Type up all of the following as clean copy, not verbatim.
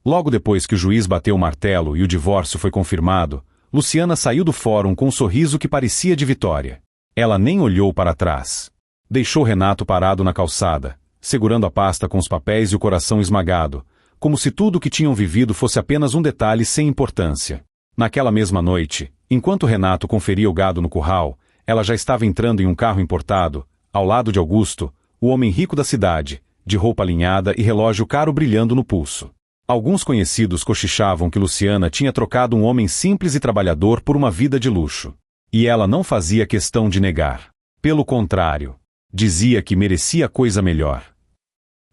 Logo depois que o juiz bateu o martelo e o divórcio foi confirmado, Luciana saiu do fórum com um sorriso que parecia de vitória. Ela nem olhou para trás. Deixou Renato parado na calçada, segurando a pasta com os papéis e o coração esmagado, como se tudo o que tinham vivido fosse apenas um detalhe sem importância. Naquela mesma noite, enquanto Renato conferia o gado no curral, ela já estava entrando em um carro importado, ao lado de Augusto, o homem rico da cidade, de roupa alinhada e relógio caro brilhando no pulso. Alguns conhecidos cochichavam que Luciana tinha trocado um homem simples e trabalhador por uma vida de luxo. E ela não fazia questão de negar. Pelo contrário, dizia que merecia coisa melhor.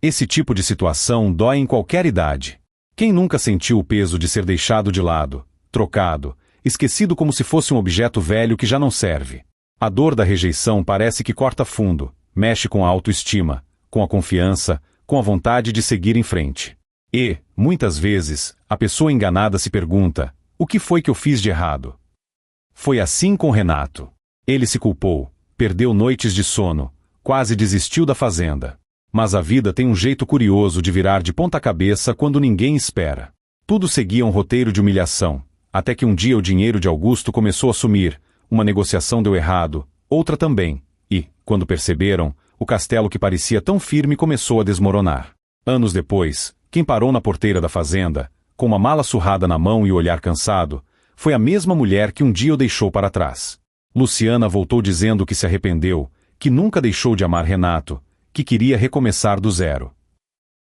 Esse tipo de situação dói em qualquer idade. Quem nunca sentiu o peso de ser deixado de lado, trocado, esquecido como se fosse um objeto velho que já não serve? A dor da rejeição parece que corta fundo, mexe com a autoestima, com a confiança, com a vontade de seguir em frente. E, muitas vezes, a pessoa enganada se pergunta: o que foi que eu fiz de errado? Foi assim com Renato. Ele se culpou, perdeu noites de sono, quase desistiu da fazenda. Mas a vida tem um jeito curioso de virar de ponta cabeça quando ninguém espera. Tudo seguia um roteiro de humilhação, até que um dia o dinheiro de Augusto começou a sumir, uma negociação deu errado, outra também, e, quando perceberam, o castelo que parecia tão firme começou a desmoronar. Anos depois, quem parou na porteira da fazenda, com uma mala surrada na mão e o olhar cansado, foi a mesma mulher que um dia o deixou para trás. Luciana voltou dizendo que se arrependeu, que nunca deixou de amar Renato, que queria recomeçar do zero.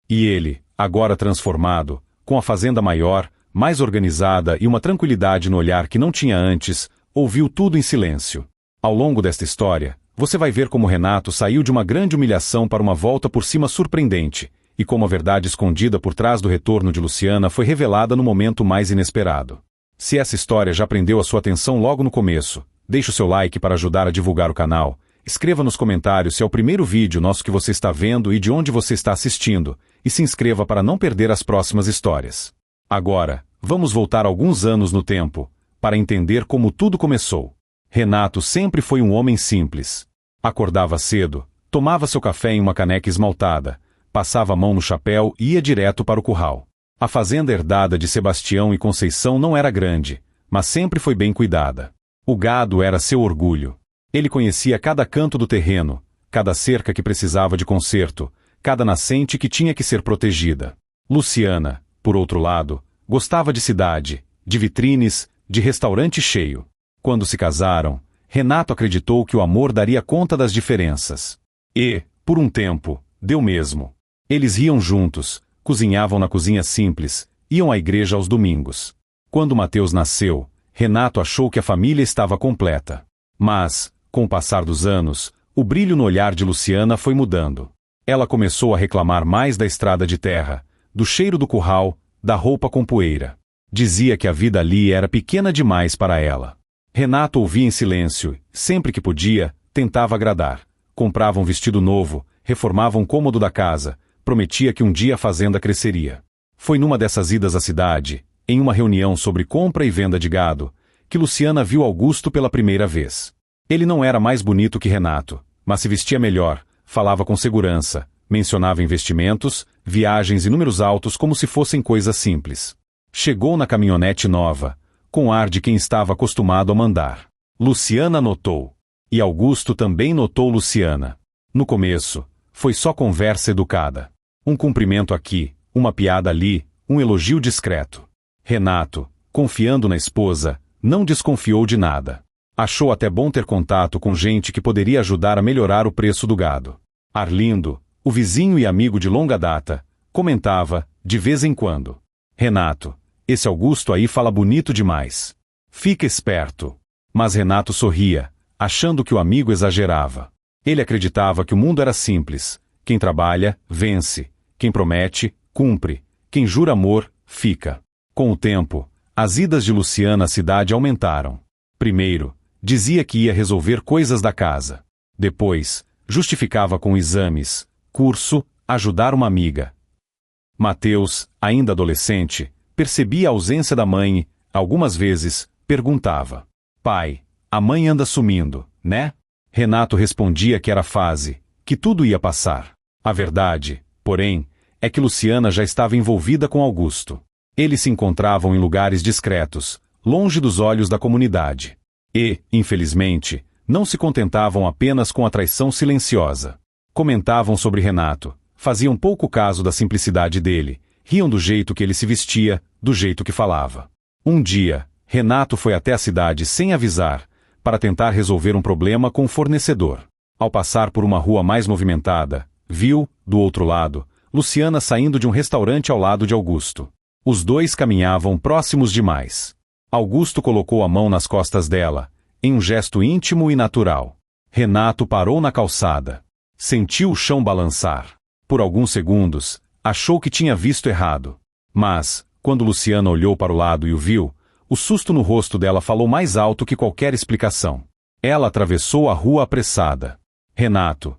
E ele, agora transformado, com a fazenda maior, mais organizada e uma tranquilidade no olhar que não tinha antes, ouviu tudo em silêncio. Ao longo desta história, você vai ver como Renato saiu de uma grande humilhação para uma volta por cima surpreendente, e como a verdade escondida por trás do retorno de Luciana foi revelada no momento mais inesperado. Se essa história já prendeu a sua atenção logo no começo, deixe o seu like para ajudar a divulgar o canal, escreva nos comentários se é o primeiro vídeo nosso que você está vendo e de onde você está assistindo, e se inscreva para não perder as próximas histórias. Agora, vamos voltar alguns anos no tempo, para entender como tudo começou. Renato sempre foi um homem simples. Acordava cedo, tomava seu café em uma caneca esmaltada, passava a mão no chapéu e ia direto para o curral. A fazenda herdada de Sebastião e Conceição não era grande, mas sempre foi bem cuidada. O gado era seu orgulho. Ele conhecia cada canto do terreno, cada cerca que precisava de conserto, cada nascente que tinha que ser protegida. Luciana, por outro lado, gostava de cidade, de vitrines, de restaurante cheio. Quando se casaram, Renato acreditou que o amor daria conta das diferenças. E, por um tempo, deu mesmo. Eles riam juntos, cozinhavam na cozinha simples, iam à igreja aos domingos. Quando Mateus nasceu, Renato achou que a família estava completa. Mas, com o passar dos anos, o brilho no olhar de Luciana foi mudando. Ela começou a reclamar mais da estrada de terra, do cheiro do curral, da roupa com poeira. Dizia que a vida ali era pequena demais para ela. Renato ouvia em silêncio, sempre que podia, tentava agradar. Comprava um vestido novo, reformava um cômodo da casa, prometia que um dia a fazenda cresceria. Foi numa dessas idas à cidade, em uma reunião sobre compra e venda de gado, que Luciana viu Augusto pela primeira vez. Ele não era mais bonito que Renato, mas se vestia melhor, falava com segurança, mencionava investimentos, viagens e números altos como se fossem coisas simples. Chegou na caminhonete nova, com ar de quem estava acostumado a mandar. Luciana notou. E Augusto também notou Luciana. No começo, foi só conversa educada. Um cumprimento aqui, uma piada ali, um elogio discreto. Renato, confiando na esposa, não desconfiou de nada. Achou até bom ter contato com gente que poderia ajudar a melhorar o preço do gado. Arlindo, o vizinho e amigo de longa data, comentava, de vez em quando: Renato, esse Augusto aí fala bonito demais. Fica esperto. Mas Renato sorria, achando que o amigo exagerava. Ele acreditava que o mundo era simples. Quem trabalha, vence. Quem promete, cumpre. Quem jura amor, fica. Com o tempo, as idas de Luciana à cidade aumentaram. Primeiro, dizia que ia resolver coisas da casa. Depois, justificava com exames, curso, ajudar uma amiga. Mateus, ainda adolescente, percebia a ausência da mãe, algumas vezes, perguntava: Pai, a mãe anda sumindo, né? Renato respondia que era fase, que tudo ia passar. A verdade, porém, é que Luciana já estava envolvida com Augusto. Eles se encontravam em lugares discretos, longe dos olhos da comunidade. E, infelizmente, não se contentavam apenas com a traição silenciosa. Comentavam sobre Renato, faziam pouco caso da simplicidade dele, riam do jeito que ele se vestia, do jeito que falava. Um dia, Renato foi até a cidade sem avisar, para tentar resolver um problema com o fornecedor. Ao passar por uma rua mais movimentada, viu, do outro lado, Luciana saindo de um restaurante ao lado de Augusto. Os dois caminhavam próximos demais. Augusto colocou a mão nas costas dela, em um gesto íntimo e natural. Renato parou na calçada. Sentiu o chão balançar. Por alguns segundos, achou que tinha visto errado. Mas, quando Luciana olhou para o lado e o viu, o susto no rosto dela falou mais alto que qualquer explicação. Ela atravessou a rua apressada. Renato,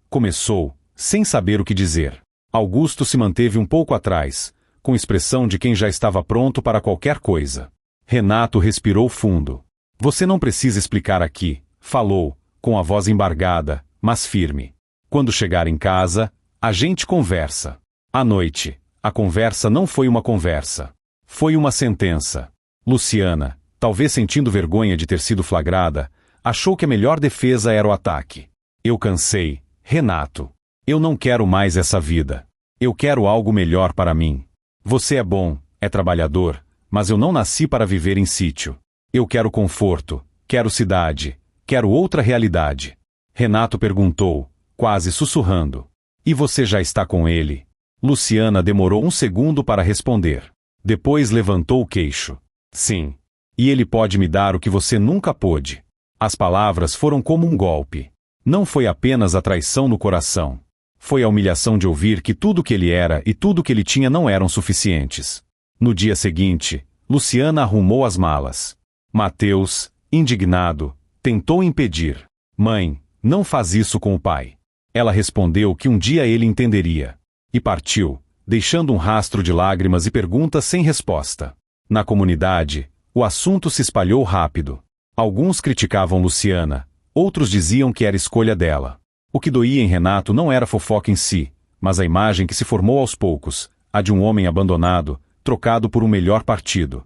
começou, sem saber o que dizer. Augusto se manteve um pouco atrás, com expressão de quem já estava pronto para qualquer coisa. Renato respirou fundo. Você não precisa explicar aqui, falou, com a voz embargada, mas firme. Quando chegar em casa, a gente conversa. À noite, a conversa não foi uma conversa. Foi uma sentença. Luciana, talvez sentindo vergonha de ter sido flagrada, achou que a melhor defesa era o ataque. Eu cansei, Renato. Eu não quero mais essa vida. Eu quero algo melhor para mim. Você é bom, é trabalhador, mas eu não nasci para viver em sítio. Eu quero conforto, quero cidade, quero outra realidade. Renato perguntou, quase sussurrando. E você já está com ele? Luciana demorou um segundo para responder. Depois levantou o queixo. Sim. E ele pode me dar o que você nunca pôde. As palavras foram como um golpe. Não foi apenas a traição no coração. Foi a humilhação de ouvir que tudo que ele era e tudo que ele tinha não eram suficientes. No dia seguinte, Luciana arrumou as malas. Mateus, indignado, tentou impedir. Mãe, não faz isso com o pai. Ela respondeu que um dia ele entenderia. E partiu, deixando um rastro de lágrimas e perguntas sem resposta. Na comunidade, o assunto se espalhou rápido. Alguns criticavam Luciana, outros diziam que era escolha dela. O que doía em Renato não era a fofoca em si, mas a imagem que se formou aos poucos, a de um homem abandonado, trocado por um melhor partido.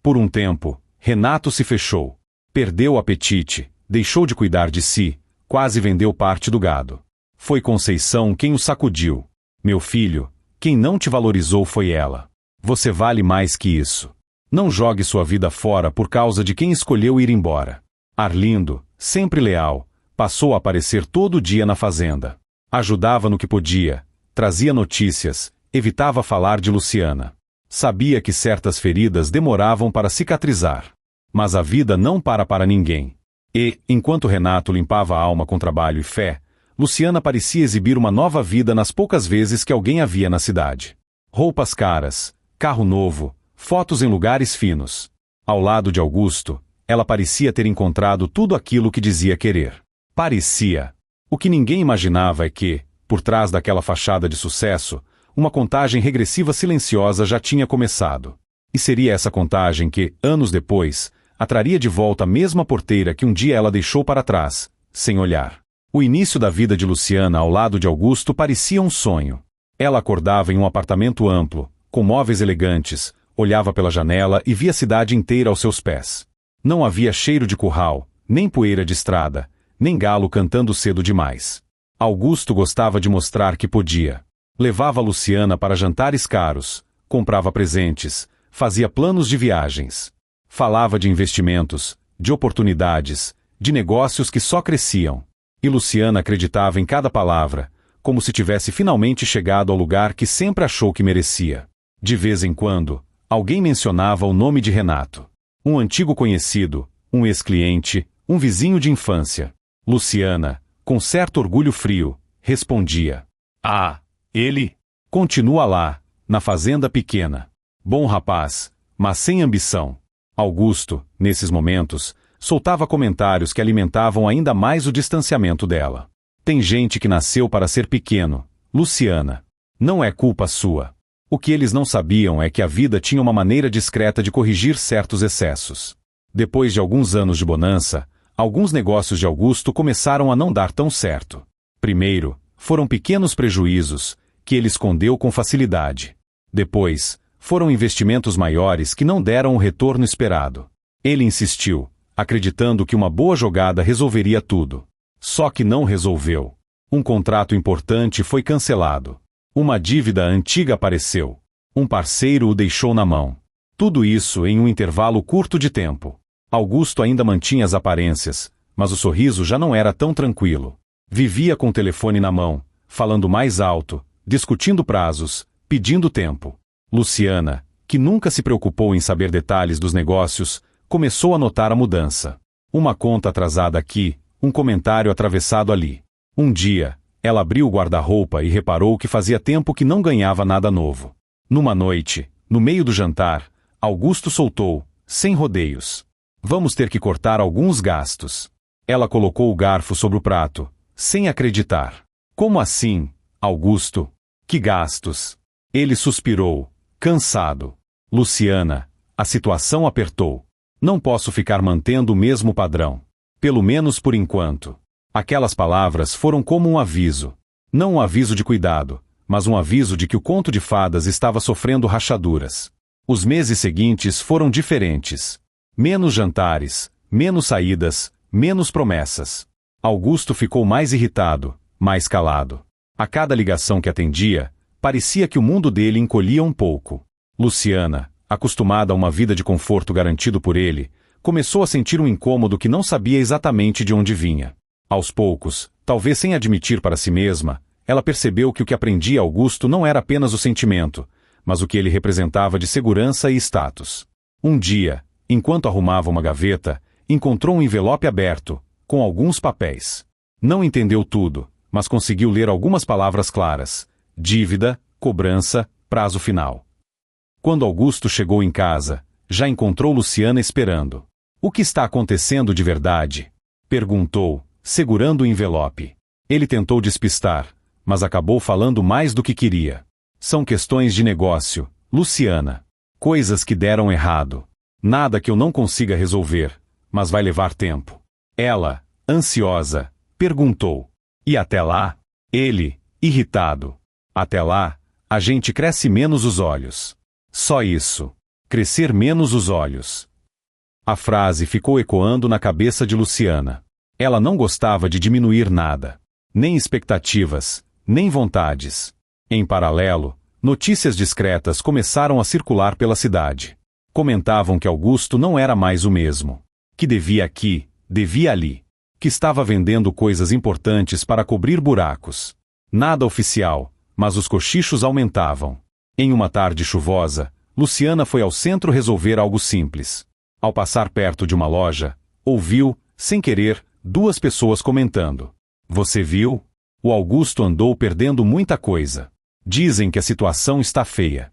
Por um tempo, Renato se fechou. Perdeu o apetite, deixou de cuidar de si, quase vendeu parte do gado. Foi Conceição quem o sacudiu. Meu filho, quem não te valorizou foi ela. Você vale mais que isso. Não jogue sua vida fora por causa de quem escolheu ir embora. Arlindo, sempre leal, passou a aparecer todo dia na fazenda. Ajudava no que podia, trazia notícias, evitava falar de Luciana. Sabia que certas feridas demoravam para cicatrizar. Mas a vida não para ninguém. E, enquanto Renato limpava a alma com trabalho e fé, Luciana parecia exibir uma nova vida nas poucas vezes que alguém a via na cidade. Roupas caras, carro novo, fotos em lugares finos. Ao lado de Augusto, ela parecia ter encontrado tudo aquilo que dizia querer. Parecia. O que ninguém imaginava é que, por trás daquela fachada de sucesso, uma contagem regressiva silenciosa já tinha começado. E seria essa contagem que, anos depois, atraria de volta a mesma porteira que um dia ela deixou para trás, sem olhar. O início da vida de Luciana ao lado de Augusto parecia um sonho. Ela acordava em um apartamento amplo, com móveis elegantes, olhava pela janela e via a cidade inteira aos seus pés. Não havia cheiro de curral, nem poeira de estrada, nem galo cantando cedo demais. Augusto gostava de mostrar que podia. Levava Luciana para jantares caros, comprava presentes, fazia planos de viagens. Falava de investimentos, de oportunidades, de negócios que só cresciam. E Luciana acreditava em cada palavra, como se tivesse finalmente chegado ao lugar que sempre achou que merecia. De vez em quando, alguém mencionava o nome de Renato. Um antigo conhecido, um ex-cliente, um vizinho de infância. Luciana, com certo orgulho frio, respondia. Ah, ele? Continua lá, na fazenda pequena. Bom rapaz, mas sem ambição. Augusto, nesses momentos, soltava comentários que alimentavam ainda mais o distanciamento dela. Tem gente que nasceu para ser pequeno, Luciana. Não é culpa sua. O que eles não sabiam é que a vida tinha uma maneira discreta de corrigir certos excessos. Depois de alguns anos de bonança, alguns negócios de Augusto começaram a não dar tão certo. Primeiro, foram pequenos prejuízos, que ele escondeu com facilidade. Depois, foram investimentos maiores que não deram o retorno esperado. Ele insistiu, acreditando que uma boa jogada resolveria tudo. Só que não resolveu. Um contrato importante foi cancelado. Uma dívida antiga apareceu. Um parceiro o deixou na mão. Tudo isso em um intervalo curto de tempo. Augusto ainda mantinha as aparências, mas o sorriso já não era tão tranquilo. Vivia com o telefone na mão, falando mais alto, discutindo prazos, pedindo tempo. Luciana, que nunca se preocupou em saber detalhes dos negócios, começou a notar a mudança. Uma conta atrasada aqui, um comentário atravessado ali. Um dia, ela abriu o guarda-roupa e reparou que fazia tempo que não ganhava nada novo. Numa noite, no meio do jantar, Augusto soltou, sem rodeios: "Vamos ter que cortar alguns gastos." Ela colocou o garfo sobre o prato, sem acreditar. "Como assim, Augusto? Que gastos?" Ele suspirou, cansado. "Luciana, a situação apertou. Não posso ficar mantendo o mesmo padrão. Pelo menos por enquanto." Aquelas palavras foram como um aviso. Não um aviso de cuidado, mas um aviso de que o conto de fadas estava sofrendo rachaduras. Os meses seguintes foram diferentes. Menos jantares, menos saídas, menos promessas. Augusto ficou mais irritado, mais calado. A cada ligação que atendia, parecia que o mundo dele encolhia um pouco. Luciana, acostumada a uma vida de conforto garantido por ele, começou a sentir um incômodo que não sabia exatamente de onde vinha. Aos poucos, talvez sem admitir para si mesma, ela percebeu que o que aprendia Augusto não era apenas o sentimento, mas o que ele representava de segurança e status. Um dia, enquanto arrumava uma gaveta, encontrou um envelope aberto, com alguns papéis. Não entendeu tudo, mas conseguiu ler algumas palavras claras: dívida, cobrança, prazo final. Quando Augusto chegou em casa, já encontrou Luciana esperando. "O que está acontecendo de verdade?" perguntou, segurando o envelope. Ele tentou despistar, mas acabou falando mais do que queria. "São questões de negócio, Luciana. Coisas que deram errado. Nada que eu não consiga resolver, mas vai levar tempo." Ela, ansiosa, perguntou: "E até lá?" Ele, irritado: "Até lá, a gente cresce menos os olhos." Só isso. Crescer menos os olhos. A frase ficou ecoando na cabeça de Luciana. Ela não gostava de diminuir nada. Nem expectativas, nem vontades. Em paralelo, notícias discretas começaram a circular pela cidade. Comentavam que Augusto não era mais o mesmo. Que devia aqui, devia ali. Que estava vendendo coisas importantes para cobrir buracos. Nada oficial, mas os cochichos aumentavam. Em uma tarde chuvosa, Luciana foi ao centro resolver algo simples. Ao passar perto de uma loja, ouviu, sem querer, duas pessoas comentando: "Você viu? O Augusto andou perdendo muita coisa. Dizem que a situação está feia."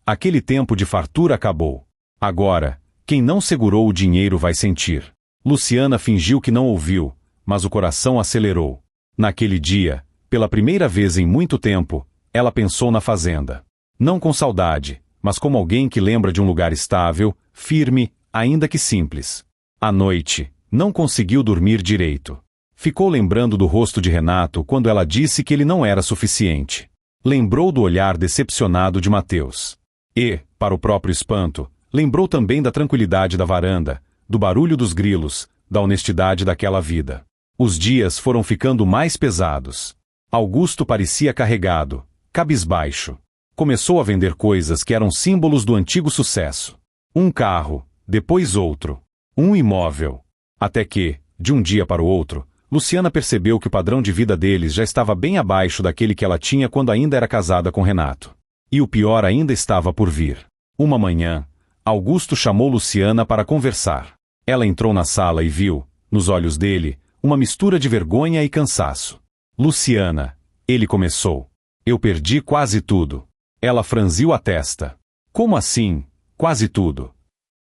Aquele tempo de fartura acabou. Agora, quem não segurou o dinheiro vai sentir. Luciana fingiu que não ouviu, mas o coração acelerou. Naquele dia, pela primeira vez em muito tempo, ela pensou na fazenda. Não com saudade, mas como alguém que lembra de um lugar estável, firme, ainda que simples. À noite, não conseguiu dormir direito. Ficou lembrando do rosto de Renato quando ela disse que ele não era suficiente. Lembrou do olhar decepcionado de Mateus. E, para o próprio espanto, lembrou também da tranquilidade da varanda, do barulho dos grilos, da honestidade daquela vida. Os dias foram ficando mais pesados. Augusto parecia carregado, cabisbaixo. Começou a vender coisas que eram símbolos do antigo sucesso. Um carro, depois outro. Um imóvel. Até que, de um dia para o outro, Luciana percebeu que o padrão de vida deles já estava bem abaixo daquele que ela tinha quando ainda era casada com Renato. E o pior ainda estava por vir. Uma manhã, Augusto chamou Luciana para conversar. Ela entrou na sala e viu, nos olhos dele, uma mistura de vergonha e cansaço. "Luciana", ele começou. "Eu perdi quase tudo." Ela franziu a testa. "Como assim, quase tudo?"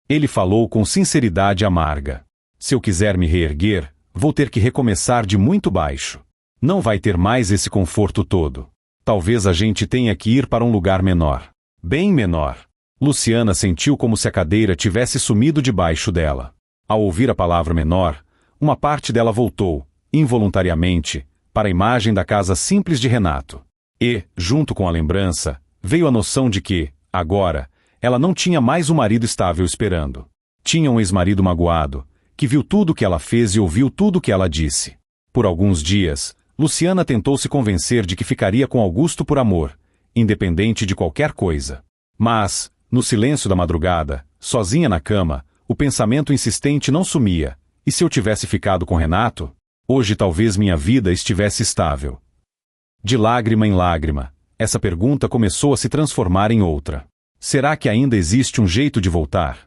Ele falou com sinceridade amarga. "Se eu quiser me reerguer, vou ter que recomeçar de muito baixo. Não vai ter mais esse conforto todo. Talvez a gente tenha que ir para um lugar menor. Bem menor." Luciana sentiu como se a cadeira tivesse sumido debaixo dela. Ao ouvir a palavra menor, uma parte dela voltou, involuntariamente, para a imagem da casa simples de Renato. E, junto com a lembrança, veio a noção de que, Agora, ela não tinha mais um marido estável esperando. Tinha um ex-marido magoado, que viu tudo o que ela fez e ouviu tudo o que ela disse. Por alguns dias, Luciana tentou se convencer de que ficaria com Augusto por amor, independente de qualquer coisa. Mas, no silêncio da madrugada, sozinha na cama, o pensamento insistente não sumia. E se eu tivesse ficado com Renato? Hoje talvez minha vida estivesse estável. De lágrima em lágrima, essa pergunta começou a se transformar em outra. Será que ainda existe um jeito de voltar?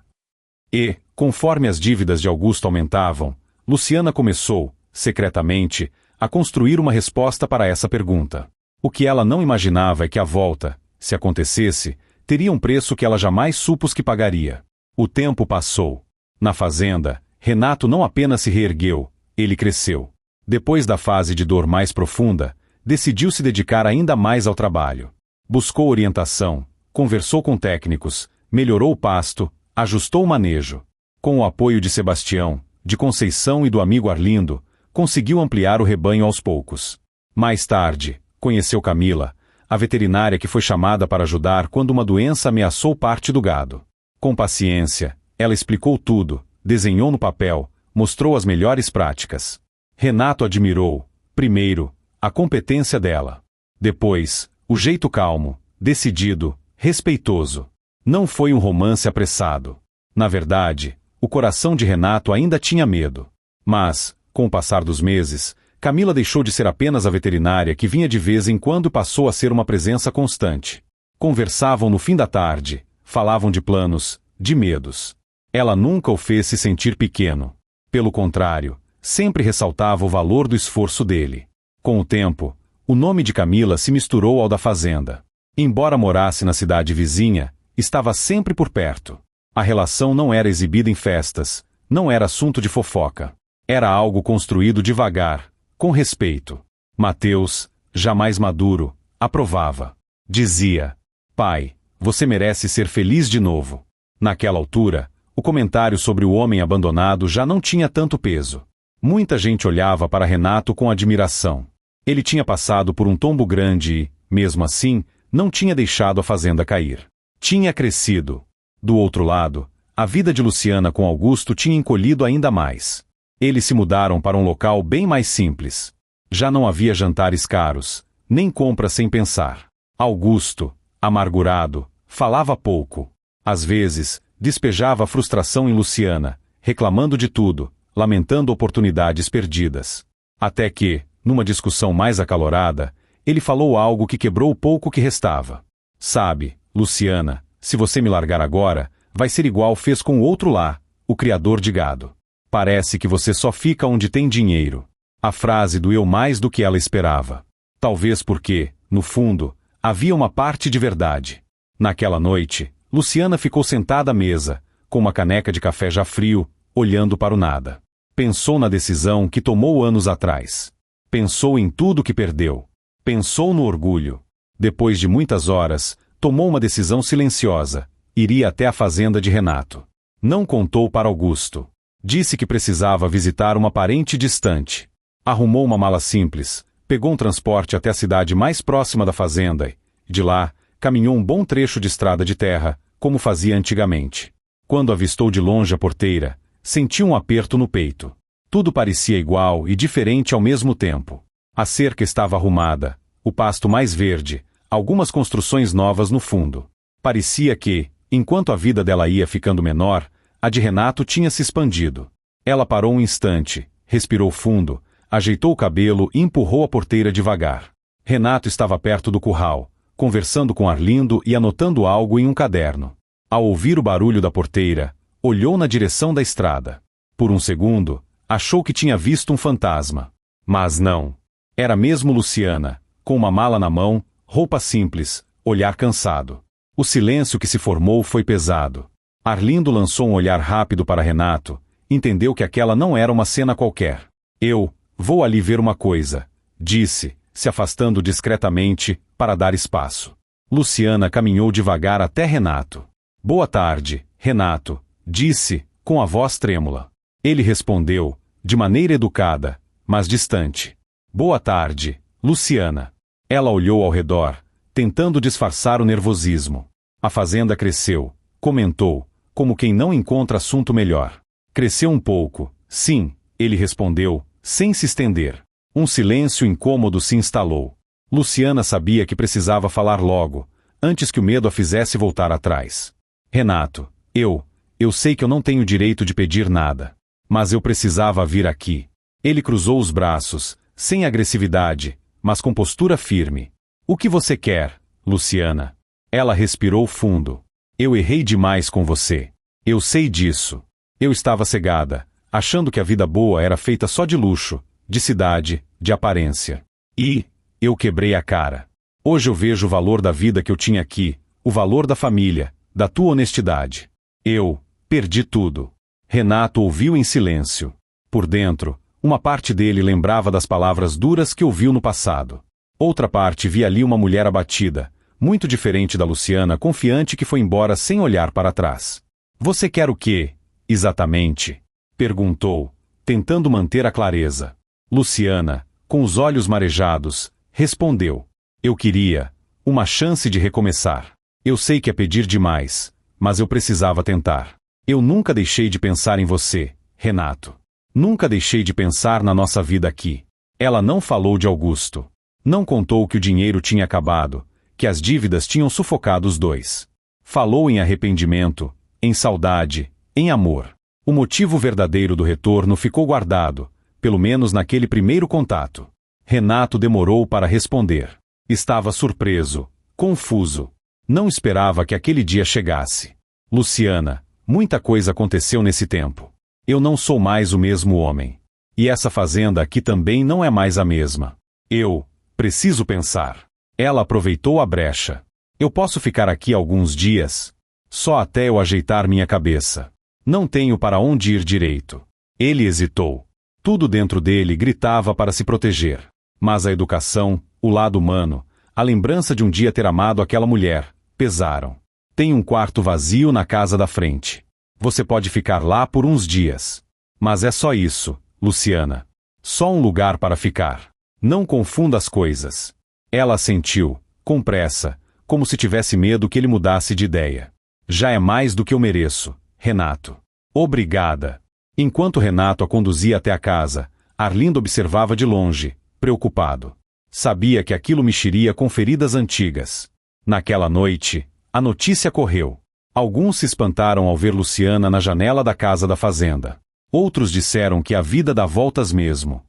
E, conforme as dívidas de Augusto aumentavam, Luciana começou, secretamente, a construir uma resposta para essa pergunta. O que ela não imaginava é que a volta, se acontecesse, teria um preço que ela jamais supôs que pagaria. O tempo passou. Na fazenda, Renato não apenas se reergueu, ele cresceu. Depois da fase de dor mais profunda, decidiu se dedicar ainda mais ao trabalho. Buscou orientação, conversou com técnicos, melhorou o pasto, ajustou o manejo. Com o apoio de Sebastião, de Conceição e do amigo Arlindo, conseguiu ampliar o rebanho aos poucos. Mais tarde, conheceu Camila, a veterinária que foi chamada para ajudar quando uma doença ameaçou parte do gado. Com paciência, ela explicou tudo, desenhou no papel, mostrou as melhores práticas. Renato admirou, primeiro, a competência dela. Depois, o jeito calmo, decidido, respeitoso. Não foi um romance apressado. Na verdade, o coração de Renato ainda tinha medo. Mas, com o passar dos meses, Camila deixou de ser apenas a veterinária que vinha de vez em quando e passou a ser uma presença constante. Conversavam no fim da tarde, falavam de planos, de medos. Ela nunca o fez se sentir pequeno. Pelo contrário, sempre ressaltava o valor do esforço dele. Com o tempo, o nome de Camila se misturou ao da fazenda. Embora morasse na cidade vizinha, estava sempre por perto. A relação não era exibida em festas, não era assunto de fofoca. Era algo construído devagar, com respeito. Mateus, já mais maduro, aprovava. Dizia: pai, você merece ser feliz de novo. Naquela altura, o comentário sobre o homem abandonado já não tinha tanto peso. Muita gente olhava para Renato com admiração. Ele tinha passado por um tombo grande e, mesmo assim, não tinha deixado a fazenda cair. Tinha crescido. Do outro lado, a vida de Luciana com Augusto tinha encolhido ainda mais. Eles se mudaram para um local bem mais simples. Já não havia jantares caros, nem compras sem pensar. Augusto, amargurado, falava pouco. Às vezes, despejava frustração em Luciana, reclamando de tudo, lamentando oportunidades perdidas. Até que, numa discussão mais acalorada, ele falou algo que quebrou o pouco que restava. Sabe, Luciana, se você me largar agora, vai ser igual fez com o outro lá, o criador de gado. Parece que você só fica onde tem dinheiro. A frase doeu mais do que ela esperava. Talvez porque, no fundo, havia uma parte de verdade. Naquela noite, Luciana ficou sentada à mesa, com uma caneca de café já frio, olhando para o nada. Pensou na decisão que tomou anos atrás. Pensou em tudo que perdeu. Pensou no orgulho. Depois de muitas horas, tomou uma decisão silenciosa. Iria até a fazenda de Renato. Não contou para Augusto. Disse que precisava visitar uma parente distante. Arrumou uma mala simples, pegou um transporte até a cidade mais próxima da fazenda e, de lá, caminhou um bom trecho de estrada de terra, como fazia antigamente. Quando avistou de longe a porteira, sentiu um aperto no peito. Tudo parecia igual e diferente ao mesmo tempo. A cerca estava arrumada, o pasto mais verde, algumas construções novas no fundo. Parecia que, enquanto a vida dela ia ficando menor, a de Renato tinha se expandido. Ela parou um instante, respirou fundo, ajeitou o cabelo e empurrou a porteira devagar. Renato estava perto do curral, conversando com Arlindo e anotando algo em um caderno. Ao ouvir o barulho da porteira, olhou na direção da estrada. Por um segundo, achou que tinha visto um fantasma. Mas não. Era mesmo Luciana, com uma mala na mão, roupa simples, olhar cansado. O silêncio que se formou foi pesado. Arlindo lançou um olhar rápido para Renato, entendeu que aquela não era uma cena qualquer. Eu vou ali ver uma coisa, disse, se afastando discretamente, para dar espaço. Luciana caminhou devagar até Renato. Boa tarde, Renato, disse, com a voz trêmula. Ele respondeu, de maneira educada, mas distante. Boa tarde, Luciana. Ela olhou ao redor, tentando disfarçar o nervosismo. A fazenda cresceu, comentou, como quem não encontra assunto melhor. Cresceu um pouco, sim, ele respondeu, sem se estender. Um silêncio incômodo se instalou. Luciana sabia que precisava falar logo, antes que o medo a fizesse voltar atrás. Renato, eu sei que eu não tenho direito de pedir nada. Mas eu precisava vir aqui. Ele cruzou os braços, sem agressividade, mas com postura firme. O que você quer, Luciana? Ela respirou fundo. Eu errei demais com você. Eu sei disso. Eu estava cegada, achando que a vida boa era feita só de luxo, de cidade, de aparência. E eu quebrei a cara. Hoje eu vejo o valor da vida que eu tinha aqui, o valor da família, da tua honestidade. Eu perdi tudo. Renato ouviu em silêncio. Por dentro, uma parte dele lembrava das palavras duras que ouviu no passado. Outra parte via ali uma mulher abatida, muito diferente da Luciana confiante que foi embora sem olhar para trás. Você quer o quê, exatamente? Perguntou, tentando manter a clareza. Luciana, com os olhos marejados, respondeu. Eu queria uma chance de recomeçar. Eu sei que é pedir demais, mas eu precisava tentar. Eu nunca deixei de pensar em você, Renato. Nunca deixei de pensar na nossa vida aqui. Ela não falou de Augusto. Não contou que o dinheiro tinha acabado, que as dívidas tinham sufocado os dois. Falou em arrependimento, em saudade, em amor. O motivo verdadeiro do retorno ficou guardado, pelo menos naquele primeiro contato. Renato demorou para responder. Estava surpreso, confuso. Não esperava que aquele dia chegasse. Luciana, muita coisa aconteceu nesse tempo. Eu não sou mais o mesmo homem. E essa fazenda aqui também não é mais a mesma. Eu preciso pensar. Ela aproveitou a brecha. Eu posso ficar aqui alguns dias? Só até eu ajeitar minha cabeça. Não tenho para onde ir direito. Ele hesitou. Tudo dentro dele gritava para se proteger. Mas a educação, o lado humano, a lembrança de um dia ter amado aquela mulher, pesaram. Tem um quarto vazio na casa da frente. Você pode ficar lá por uns dias. Mas é só isso, Luciana. Só um lugar para ficar. Não confunda as coisas. Ela assentiu, com pressa, como se tivesse medo que ele mudasse de ideia. Já é mais do que eu mereço, Renato. Obrigada. Enquanto Renato a conduzia até a casa, Arlindo observava de longe, preocupado. Sabia que aquilo mexeria com feridas antigas. Naquela noite, a notícia correu. Alguns se espantaram ao ver Luciana na janela da casa da fazenda. Outros disseram que a vida dá voltas mesmo.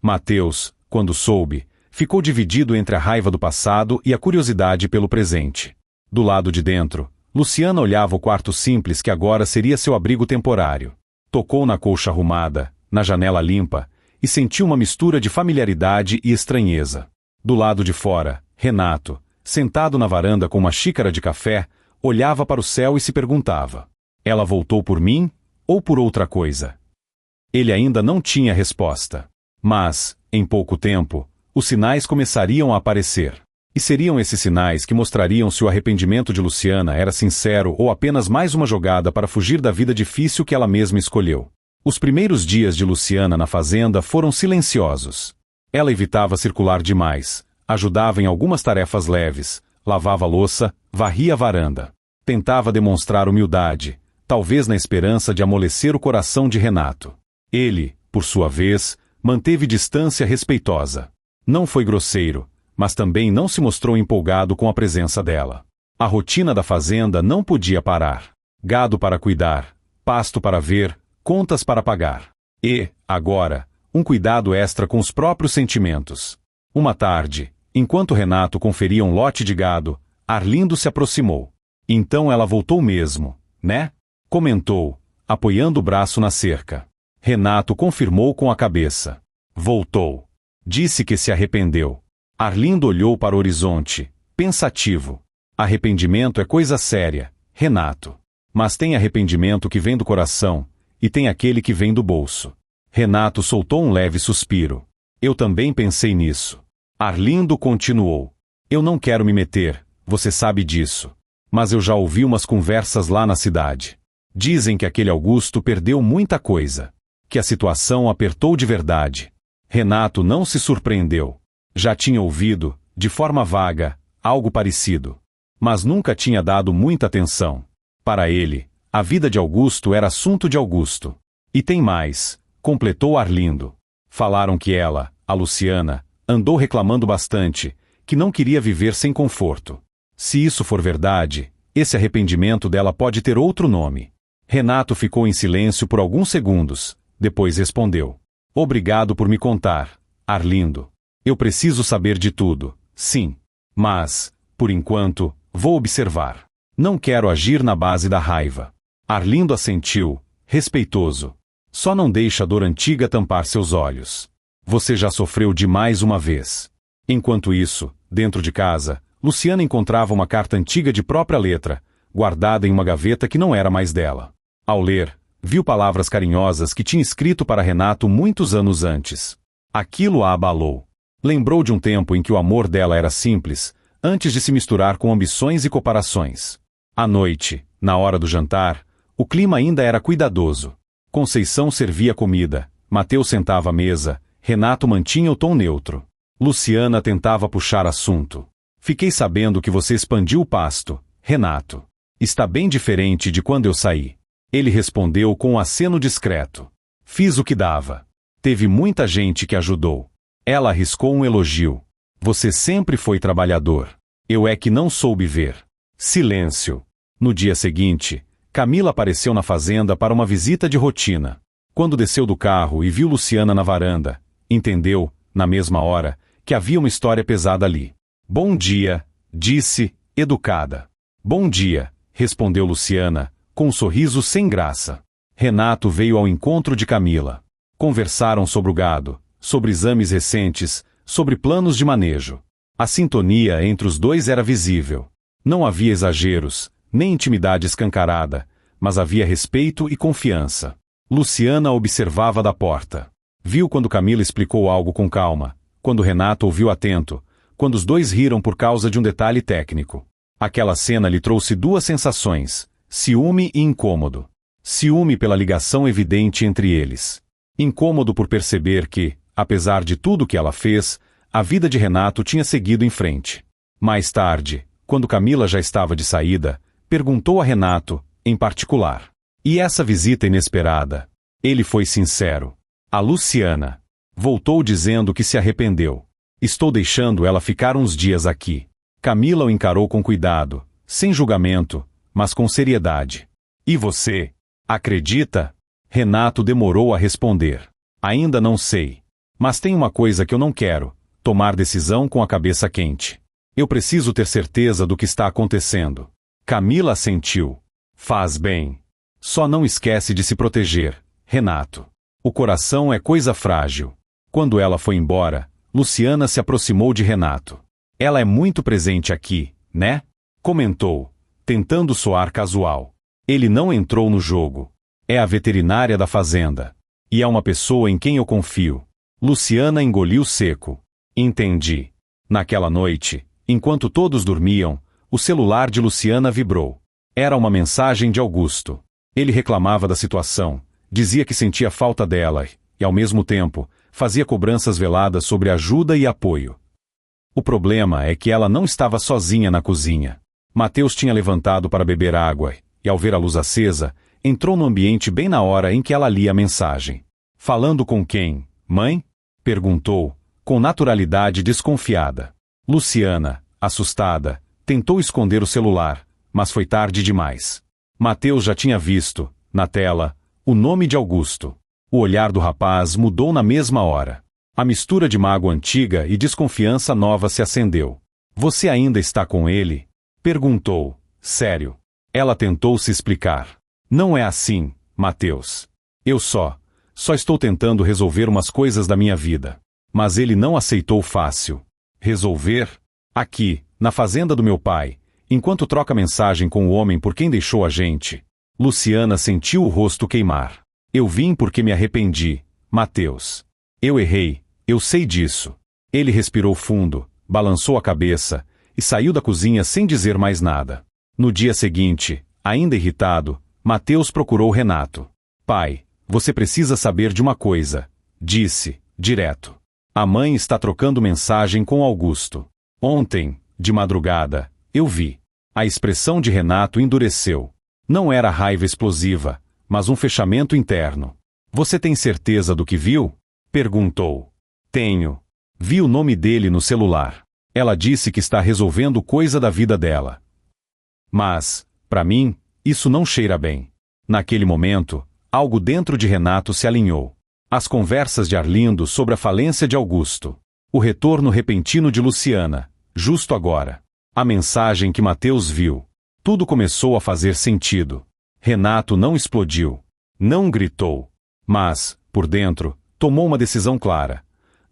Mateus, quando soube, ficou dividido entre a raiva do passado e a curiosidade pelo presente. Do lado de dentro, Luciana olhava o quarto simples que agora seria seu abrigo temporário. Tocou na colcha arrumada, na janela limpa, e sentiu uma mistura de familiaridade e estranheza. Do lado de fora, Renato, sentado na varanda com uma xícara de café, olhava para o céu e se perguntava: ela voltou por mim ou por outra coisa? Ele ainda não tinha resposta. Mas, em pouco tempo, os sinais começariam a aparecer. E seriam esses sinais que mostrariam se o arrependimento de Luciana era sincero ou apenas mais uma jogada para fugir da vida difícil que ela mesma escolheu. Os primeiros dias de Luciana na fazenda foram silenciosos. Ela evitava circular demais, ajudava em algumas tarefas leves, lavava a louça, varria a varanda. Tentava demonstrar humildade, talvez na esperança de amolecer o coração de Renato. Ele, por sua vez, manteve distância respeitosa. Não foi grosseiro, mas também não se mostrou empolgado com a presença dela. A rotina da fazenda não podia parar. Gado para cuidar, pasto para ver, contas para pagar. E, agora, um cuidado extra com os próprios sentimentos. Uma tarde, enquanto Renato conferia um lote de gado, Arlindo se aproximou. Então ela voltou mesmo, né? Comentou, apoiando o braço na cerca. Renato confirmou com a cabeça. Voltou. Disse que se arrependeu. Arlindo olhou para o horizonte, pensativo. Arrependimento é coisa séria, Renato. Mas tem arrependimento que vem do coração, e tem aquele que vem do bolso. Renato soltou um leve suspiro. Eu também pensei nisso. Arlindo continuou. Eu não quero me meter, você sabe disso. Mas eu já ouvi umas conversas lá na cidade. Dizem que aquele Augusto perdeu muita coisa. Que a situação apertou de verdade. Renato não se surpreendeu. Já tinha ouvido, de forma vaga, algo parecido. mas nunca tinha dado muita atenção. Para ele, a vida de Augusto era assunto de Augusto. E tem mais, completou Arlindo. Falaram que ela, a Luciana, andou reclamando bastante, que não queria viver sem conforto. Se isso for verdade, esse arrependimento dela pode ter outro nome. Renato ficou em silêncio por alguns segundos, depois respondeu. Obrigado por me contar, Arlindo. Eu preciso saber de tudo, sim. Mas, por enquanto, vou observar. Não quero agir na base da raiva. Arlindo assentiu, respeitoso. Só não deixe a dor antiga tampar seus olhos. Você já sofreu demais uma vez. Enquanto isso, dentro de casa, Luciana encontrava uma carta antiga de própria letra, guardada em uma gaveta que não era mais dela. Ao ler, viu palavras carinhosas que tinha escrito para Renato muitos anos antes. Aquilo a abalou. Lembrou de um tempo em que o amor dela era simples, antes de se misturar com ambições e comparações. À noite, na hora do jantar, o clima ainda era cuidadoso. Conceição servia comida, Mateus sentava à mesa, Renato mantinha o tom neutro. Luciana tentava puxar assunto. Fiquei sabendo que você expandiu o pasto, Renato. Está bem diferente de quando eu saí. Ele respondeu com um aceno discreto. Fiz o que dava. Teve muita gente que ajudou. Ela arriscou um elogio. Você sempre foi trabalhador. Eu é que não soube ver. Silêncio. No dia seguinte, Camila apareceu na fazenda para uma visita de rotina. Quando desceu do carro e viu Luciana na varanda, entendeu, na mesma hora, que havia uma história pesada ali. Bom dia, disse, educada. Bom dia, respondeu Luciana, com um sorriso sem graça. Renato veio ao encontro de Camila. Conversaram sobre o gado, sobre exames recentes, sobre planos de manejo. A sintonia entre os dois era visível. Não havia exageros, nem intimidade escancarada, mas havia respeito e confiança. Luciana observava da porta. Viu quando Camila explicou algo com calma, quando Renato ouviu atento, quando os dois riram por causa de um detalhe técnico. Aquela cena lhe trouxe duas sensações, ciúme e incômodo. Ciúme pela ligação evidente entre eles. Incômodo por perceber que, apesar de tudo que ela fez, a vida de Renato tinha seguido em frente. Mais tarde, quando Camila já estava de saída, perguntou a Renato, em particular. E essa visita inesperada? Ele foi sincero. A Luciana. Voltou dizendo que se arrependeu. Estou deixando ela ficar uns dias aqui. Camila o encarou com cuidado, sem julgamento, mas com seriedade. E você? Acredita? Renato demorou a responder. Ainda não sei. Mas tem uma coisa que eu não quero: tomar decisão com a cabeça quente. Eu preciso ter certeza do que está acontecendo. Camila assentiu. Faz bem. Só não esquece de se proteger, Renato. O coração é coisa frágil. Quando ela foi embora, Luciana se aproximou de Renato. Ela é muito presente aqui, né? Comentou, tentando soar casual. Ele não entrou no jogo. É a veterinária da fazenda. E é uma pessoa em quem eu confio. Luciana engoliu seco. Entendi. Naquela noite, enquanto todos dormiam, o celular de Luciana vibrou. Era uma mensagem de Augusto. Ele reclamava da situação, dizia que sentia falta dela e, ao mesmo tempo, fazia cobranças veladas sobre ajuda e apoio. O problema é que ela não estava sozinha na cozinha. Mateus tinha levantado para beber água e, ao ver a luz acesa, entrou no ambiente bem na hora em que ela lia a mensagem. Falando com quem, mãe? Perguntou, com naturalidade desconfiada. Luciana, assustada, tentou esconder o celular, mas foi tarde demais. Mateus já tinha visto, na tela, o nome de Augusto. O olhar do rapaz mudou na mesma hora. A mistura de mágoa antiga e desconfiança nova se acendeu. Você ainda está com ele? Perguntou, sério. Ela tentou se explicar. Não é assim, Mateus. Eu só estou tentando resolver umas coisas da minha vida. Mas ele não aceitou fácil. Resolver? Aqui, na fazenda do meu pai, enquanto troca mensagem com o homem por quem deixou a gente. Luciana sentiu o rosto queimar. Eu vim porque me arrependi, Mateus. Eu errei, eu sei disso. Ele respirou fundo, balançou a cabeça e saiu da cozinha sem dizer mais nada. No dia seguinte, ainda irritado, Mateus procurou Renato. Pai, você precisa saber de uma coisa, disse, direto. A mãe está trocando mensagem com Augusto. Ontem, de madrugada, eu vi. A expressão de Renato endureceu. Não era raiva explosiva, mas um fechamento interno. Você tem certeza do que viu? Perguntou. Tenho. Vi o nome dele no celular. Ela disse que está resolvendo coisa da vida dela. Mas, para mim, isso não cheira bem. Naquele momento, algo dentro de Renato se alinhou. As conversas de Arlindo sobre a falência de Augusto. O retorno repentino de Luciana, justo agora. A mensagem que Mateus viu. Tudo começou a fazer sentido. Renato não explodiu. Não gritou. Mas, por dentro, tomou uma decisão clara.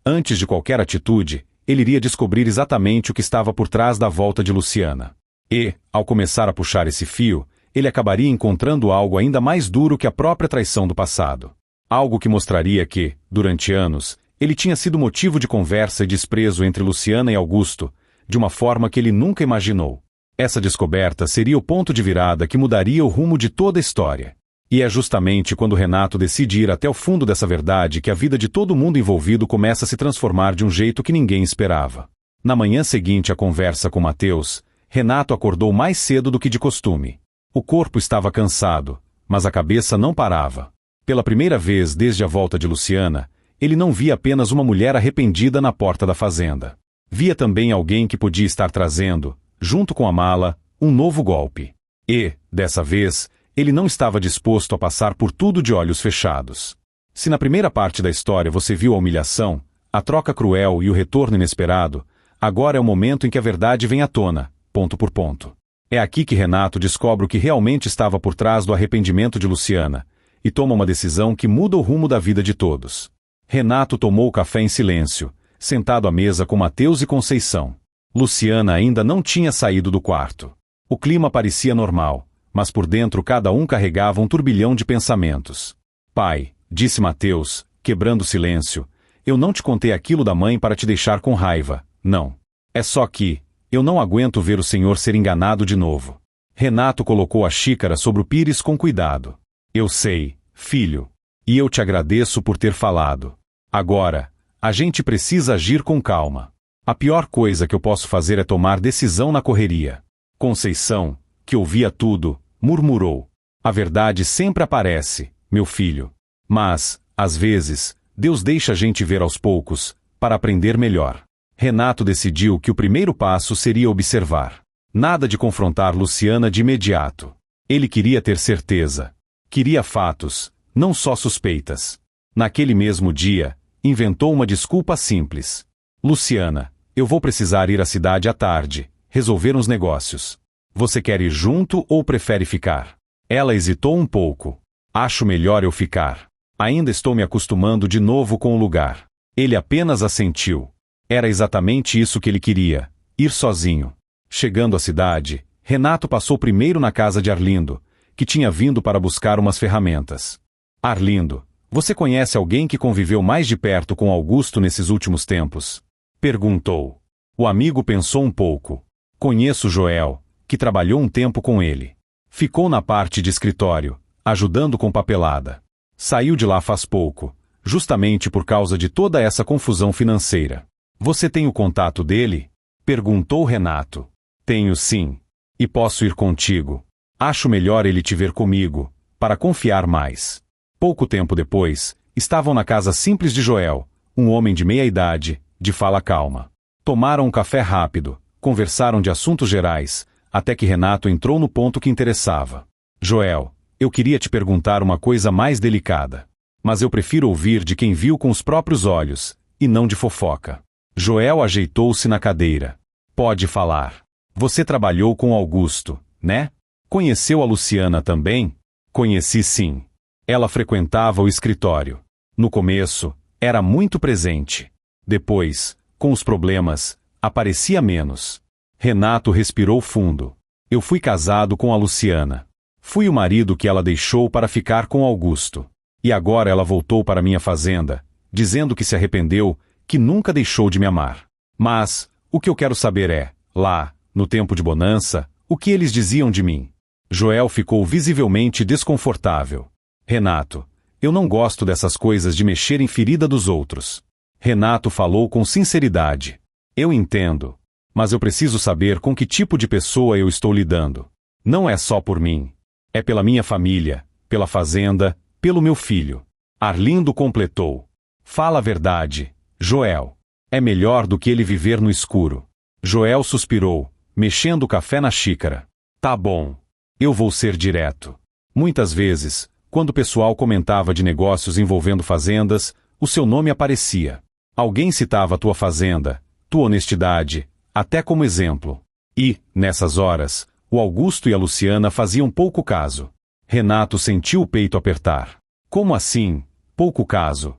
Antes de qualquer atitude, ele iria descobrir exatamente o que estava por trás da volta de Luciana. E, ao começar a puxar esse fio, ele acabaria encontrando algo ainda mais duro que a própria traição do passado. Algo que mostraria que, durante anos, ele tinha sido motivo de conversa e desprezo entre Luciana e Augusto, de uma forma que ele nunca imaginou. Essa descoberta seria o ponto de virada que mudaria o rumo de toda a história. E é justamente quando Renato decide ir até o fundo dessa verdade que a vida de todo mundo envolvido começa a se transformar de um jeito que ninguém esperava. Na manhã seguinte à conversa com Mateus, Renato acordou mais cedo do que de costume. O corpo estava cansado, mas a cabeça não parava. Pela primeira vez desde a volta de Luciana, ele não via apenas uma mulher arrependida na porta da fazenda. Via também alguém que podia estar trazendo, junto com a mala, um novo golpe. E, dessa vez, ele não estava disposto a passar por tudo de olhos fechados. Se na primeira parte da história você viu a humilhação, a troca cruel e o retorno inesperado, agora é o momento em que a verdade vem à tona, ponto por ponto. É aqui que Renato descobre o que realmente estava por trás do arrependimento de Luciana, e toma uma decisão que muda o rumo da vida de todos. Renato tomou o café em silêncio, sentado à mesa com Mateus e Conceição. Luciana ainda não tinha saído do quarto. O clima parecia normal, mas por dentro cada um carregava um turbilhão de pensamentos. Pai, disse Mateus, quebrando o silêncio, eu não te contei aquilo da mãe para te deixar com raiva, não. É só que, eu não aguento ver o senhor ser enganado de novo. Renato colocou a xícara sobre o pires com cuidado. Eu sei, filho. E eu te agradeço por ter falado. Agora, a gente precisa agir com calma. A pior coisa que eu posso fazer é tomar decisão na correria. Conceição, que ouvia tudo, murmurou. A verdade sempre aparece, meu filho. Mas, às vezes, Deus deixa a gente ver aos poucos, para aprender melhor. Renato decidiu que o primeiro passo seria observar. Nada de confrontar Luciana de imediato. Ele queria ter certeza. Queria fatos, não só suspeitas. Naquele mesmo dia, inventou uma desculpa simples. Luciana, eu vou precisar ir à cidade à tarde, resolver uns negócios. Você quer ir junto ou prefere ficar? Ela hesitou um pouco. Acho melhor eu ficar. Ainda estou me acostumando de novo com o lugar. Ele apenas assentiu. Era exatamente isso que ele queria, ir sozinho. Chegando à cidade, Renato passou primeiro na casa de Arlindo, que tinha vindo para buscar umas ferramentas. Arlindo, você conhece alguém que conviveu mais de perto com Augusto nesses últimos tempos? Perguntou. O amigo pensou um pouco. Conheço Joel, que trabalhou um tempo com ele. Ficou na parte de escritório, ajudando com papelada. Saiu de lá faz pouco, justamente por causa de toda essa confusão financeira. Você tem o contato dele? Perguntou Renato. Tenho sim. E posso ir contigo. Acho melhor ele te ver comigo, para confiar mais. Pouco tempo depois, estavam na casa simples de Joel, um homem de meia idade, de fala calma. Tomaram um café rápido, conversaram de assuntos gerais, até que Renato entrou no ponto que interessava. Joel, eu queria te perguntar uma coisa mais delicada. Mas eu prefiro ouvir de quem viu com os próprios olhos, e não de fofoca. Joel ajeitou-se na cadeira. Pode falar. Você trabalhou com Augusto, né? Conheceu a Luciana também? Conheci sim. Ela frequentava o escritório. No começo, era muito presente. Depois, com os problemas, aparecia menos. Renato respirou fundo. Eu fui casado com a Luciana. Fui o marido que ela deixou para ficar com Augusto. E agora ela voltou para minha fazenda, dizendo que se arrependeu, que nunca deixou de me amar. Mas, o que eu quero saber é, lá, no tempo de bonança, o que eles diziam de mim. Joel ficou visivelmente desconfortável. Renato, eu não gosto dessas coisas de mexer em ferida dos outros. Renato falou com sinceridade. Eu entendo. Mas eu preciso saber com que tipo de pessoa eu estou lidando. Não é só por mim. É pela minha família, pela fazenda, pelo meu filho. Arlindo completou. Fala a verdade, Joel. É melhor do que ele viver no escuro. Joel suspirou, mexendo o café na xícara. Tá bom. Eu vou ser direto. Muitas vezes, quando o pessoal comentava de negócios envolvendo fazendas, o seu nome aparecia. Alguém citava tua fazenda, tua honestidade, até como exemplo. E, nessas horas, o Augusto e a Luciana faziam pouco caso. Renato sentiu o peito apertar. Como assim, pouco caso?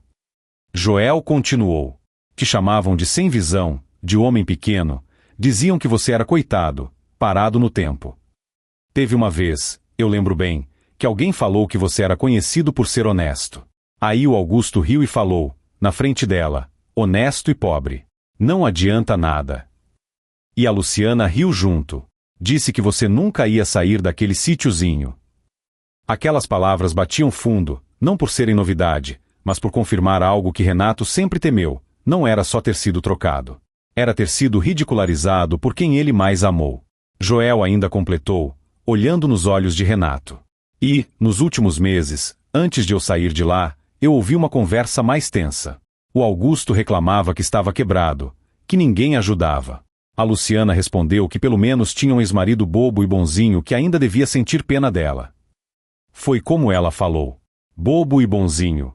Joel continuou. Te chamavam de sem visão, de homem pequeno, diziam que você era coitado, parado no tempo. Teve uma vez, eu lembro bem, que alguém falou que você era conhecido por ser honesto. Aí o Augusto riu e falou, na frente dela, honesto e pobre. Não adianta nada. E a Luciana riu junto. Disse que você nunca ia sair daquele sítiozinho. Aquelas palavras batiam fundo, não por serem novidade, mas por confirmar algo que Renato sempre temeu. Não era só ter sido trocado. Era ter sido ridicularizado por quem ele mais amou. Joel ainda completou, olhando nos olhos de Renato. E, nos últimos meses, antes de eu sair de lá, eu ouvi uma conversa mais tensa. O Augusto reclamava que estava quebrado, que ninguém ajudava. A Luciana respondeu que pelo menos tinha um ex-marido bobo e bonzinho que ainda devia sentir pena dela. Foi como ela falou. Bobo e bonzinho.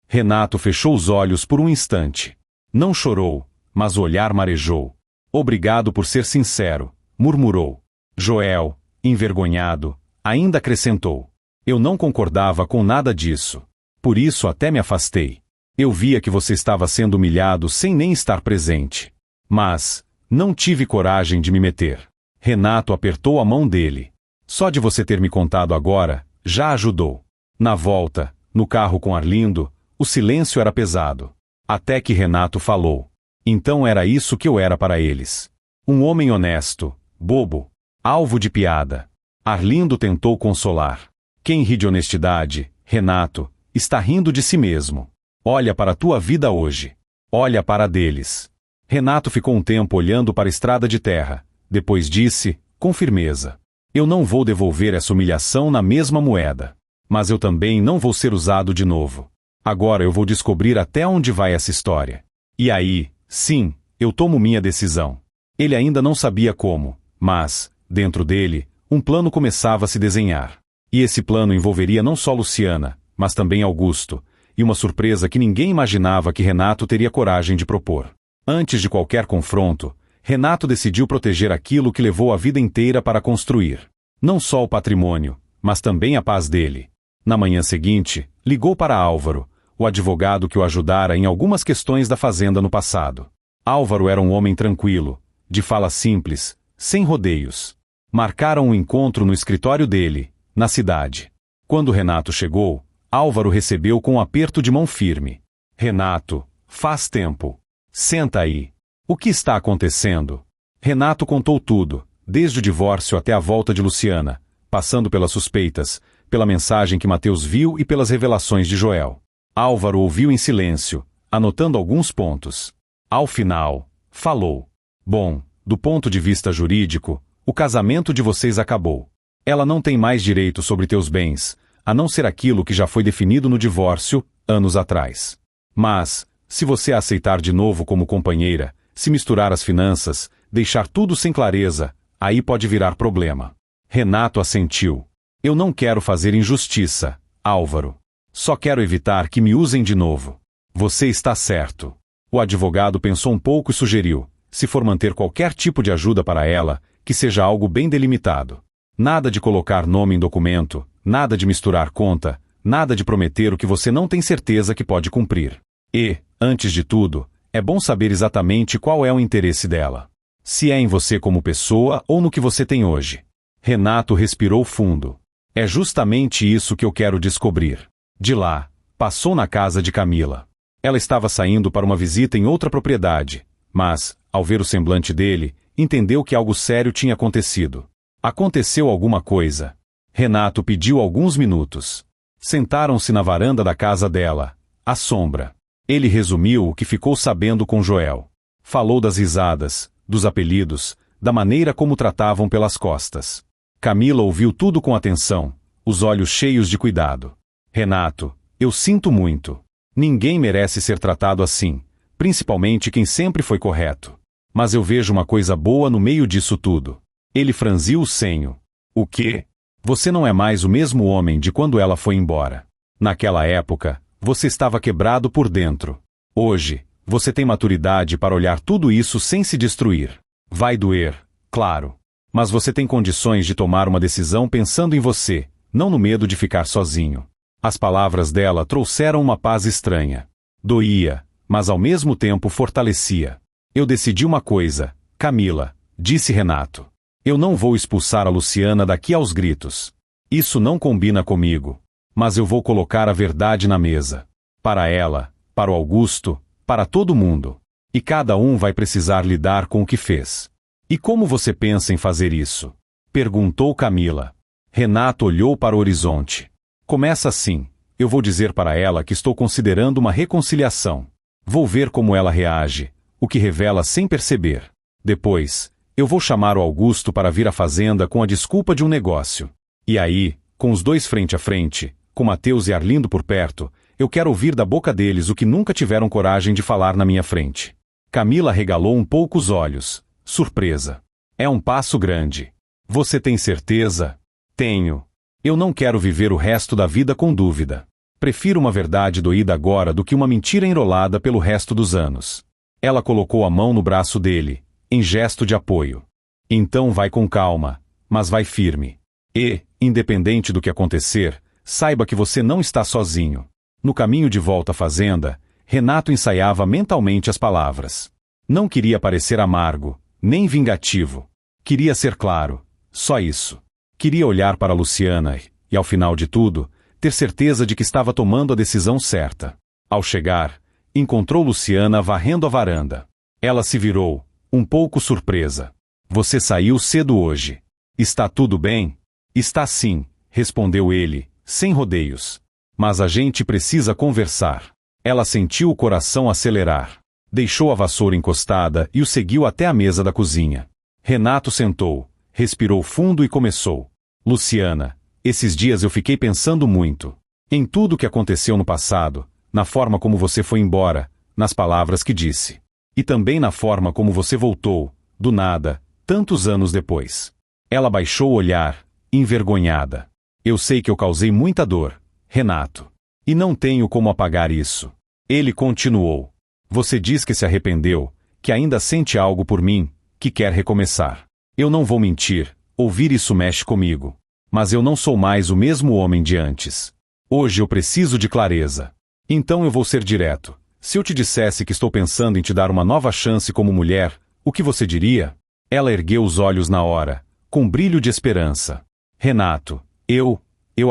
Renato fechou os olhos por um instante. Não chorou, mas o olhar marejou. Obrigado por ser sincero, murmurou. Joel, envergonhado, ainda acrescentou. Eu não concordava com nada disso. Por isso até me afastei. Eu via que você estava sendo humilhado sem nem estar presente. Mas não tive coragem de me meter. Renato apertou a mão dele. Só de você ter me contado agora, já ajudou. Na volta, no carro com Arlindo, o silêncio era pesado. Até que Renato falou. Então era isso que eu era para eles. Um homem honesto, bobo, alvo de piada. Arlindo tentou consolar. Quem ri de honestidade, Renato, está rindo de si mesmo. Olha para a tua vida hoje. Olha para a deles. Renato ficou um tempo olhando para a estrada de terra. Depois disse, com firmeza. Eu não vou devolver essa humilhação na mesma moeda. Mas eu também não vou ser usado de novo. Agora eu vou descobrir até onde vai essa história. E aí, sim, eu tomo minha decisão. Ele ainda não sabia como, mas, dentro dele, um plano começava a se desenhar. E esse plano envolveria não só Luciana, mas também Augusto, e uma surpresa que ninguém imaginava que Renato teria coragem de propor. Antes de qualquer confronto, Renato decidiu proteger aquilo que levou a vida inteira para construir. Não só o patrimônio, mas também a paz dele. Na manhã seguinte, ligou para Álvaro, o advogado que o ajudara em algumas questões da fazenda no passado. Álvaro era um homem tranquilo, de fala simples, sem rodeios. Marcaram um encontro no escritório dele, na cidade. Quando Renato chegou, Álvaro recebeu com um aperto de mão firme. Renato, faz tempo. Senta aí. O que está acontecendo? Renato contou tudo, desde o divórcio até a volta de Luciana, passando pelas suspeitas, pela mensagem que Mateus viu e pelas revelações de Joel. Álvaro ouviu em silêncio, anotando alguns pontos. Ao final, falou. Bom, do ponto de vista jurídico, o casamento de vocês acabou. Ela não tem mais direito sobre teus bens, a não ser aquilo que já foi definido no divórcio, anos atrás. Mas, se você a aceitar de novo como companheira, se misturar as finanças, deixar tudo sem clareza, aí pode virar problema. Renato assentiu. Eu não quero fazer injustiça, Álvaro. Só quero evitar que me usem de novo. Você está certo. O advogado pensou um pouco e sugeriu, se for manter qualquer tipo de ajuda para ela, que seja algo bem delimitado. Nada de colocar nome em documento, nada de misturar conta, nada de prometer o que você não tem certeza que pode cumprir. E, antes de tudo, é bom saber exatamente qual é o interesse dela. Se é em você como pessoa ou no que você tem hoje. Renato respirou fundo. É justamente isso que eu quero descobrir. De lá, passou na casa de Camila. Ela estava saindo para uma visita em outra propriedade, mas, ao ver o semblante dele, entendeu que algo sério tinha acontecido. Aconteceu alguma coisa. Renato pediu alguns minutos. Sentaram-se na varanda da casa dela, à sombra. Ele resumiu o que ficou sabendo com Joel. Falou das risadas, dos apelidos, da maneira como tratavam pelas costas. Camila ouviu tudo com atenção, os olhos cheios de cuidado. Renato, eu sinto muito. Ninguém merece ser tratado assim, principalmente quem sempre foi correto. Mas eu vejo uma coisa boa no meio disso tudo. Ele franziu o senho. O quê? Você não é mais o mesmo homem de quando ela foi embora. Naquela época, você estava quebrado por dentro. Hoje, você tem maturidade para olhar tudo isso sem se destruir. Vai doer, claro. Mas você tem condições de tomar uma decisão pensando em você, não no medo de ficar sozinho. As palavras dela trouxeram uma paz estranha. Doía, mas ao mesmo tempo fortalecia. Eu decidi uma coisa, Camila, disse Renato. Eu não vou expulsar a Luciana daqui aos gritos. Isso não combina comigo. Mas eu vou colocar a verdade na mesa. Para ela, para o Augusto, para todo mundo. E cada um vai precisar lidar com o que fez. E como você pensa em fazer isso? Perguntou Camila. Renato olhou para o horizonte. Começa assim. Eu vou dizer para ela que estou considerando uma reconciliação. Vou ver como ela reage, o que revela sem perceber. Depois, eu vou chamar o Augusto para vir à fazenda com a desculpa de um negócio. E aí, com os dois frente a frente, com Mateus e Arlindo por perto, eu quero ouvir da boca deles o que nunca tiveram coragem de falar na minha frente. Camila regalou um pouco os olhos, surpresa. É um passo grande. Você tem certeza? Tenho. Eu não quero viver o resto da vida com dúvida. Prefiro uma verdade doída agora do que uma mentira enrolada pelo resto dos anos. Ela colocou a mão no braço dele, em gesto de apoio. Então vai com calma, mas vai firme. E, independente do que acontecer, saiba que você não está sozinho. No caminho de volta à fazenda, Renato ensaiava mentalmente as palavras. Não queria parecer amargo, nem vingativo. Queria ser claro, só isso. Queria olhar para Luciana e, ao final de tudo, ter certeza de que estava tomando a decisão certa. Ao chegar, encontrou Luciana varrendo a varanda. Ela se virou, um pouco surpresa. Você saiu cedo hoje. Está tudo bem? Está sim, respondeu ele, sem rodeios. Mas a gente precisa conversar. Ela sentiu o coração acelerar. Deixou a vassoura encostada e o seguiu até a mesa da cozinha. Renato sentou, respirou fundo e começou. Luciana, esses dias eu fiquei pensando muito. Em tudo o que aconteceu no passado, na forma como você foi embora, nas palavras que disse. E também na forma como você voltou, do nada, tantos anos depois. Ela baixou o olhar, envergonhada. Eu sei que eu causei muita dor, Renato. E não tenho como apagar isso. Ele continuou. Você diz que se arrependeu, que ainda sente algo por mim, que quer recomeçar. Eu não vou mentir, ouvir isso mexe comigo. Mas eu não sou mais o mesmo homem de antes. Hoje eu preciso de clareza. Então eu vou ser direto. Se eu te dissesse que estou pensando em te dar uma nova chance como mulher, o que você diria? Ela ergueu os olhos na hora, com brilho de esperança. Renato, eu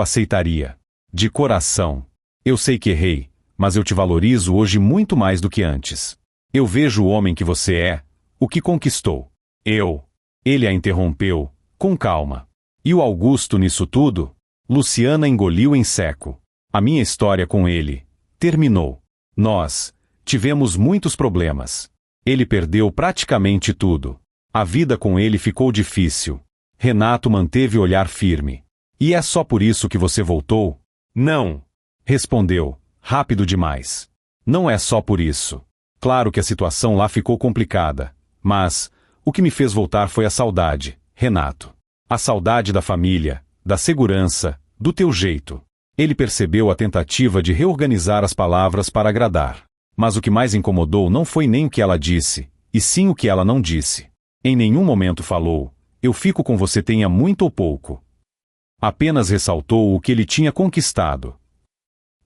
aceitaria. De coração. Eu sei que errei, mas eu te valorizo hoje muito mais do que antes. Eu vejo o homem que você é, o que conquistou. Ele a interrompeu, com calma. E o Augusto nisso tudo? Luciana engoliu em seco. A minha história com ele terminou. Nós tivemos muitos problemas. Ele perdeu praticamente tudo. A vida com ele ficou difícil. Renato manteve o olhar firme. E é só por isso que você voltou? Não. Respondeu, rápido demais. Não é só por isso. Claro que a situação lá ficou complicada. Mas o que me fez voltar foi a saudade, Renato. A saudade da família, da segurança, do teu jeito. Ele percebeu a tentativa de reorganizar as palavras para agradar. Mas o que mais incomodou não foi nem o que ela disse, e sim o que ela não disse. Em nenhum momento falou, eu fico com você tenha muito ou pouco. Apenas ressaltou o que ele tinha conquistado.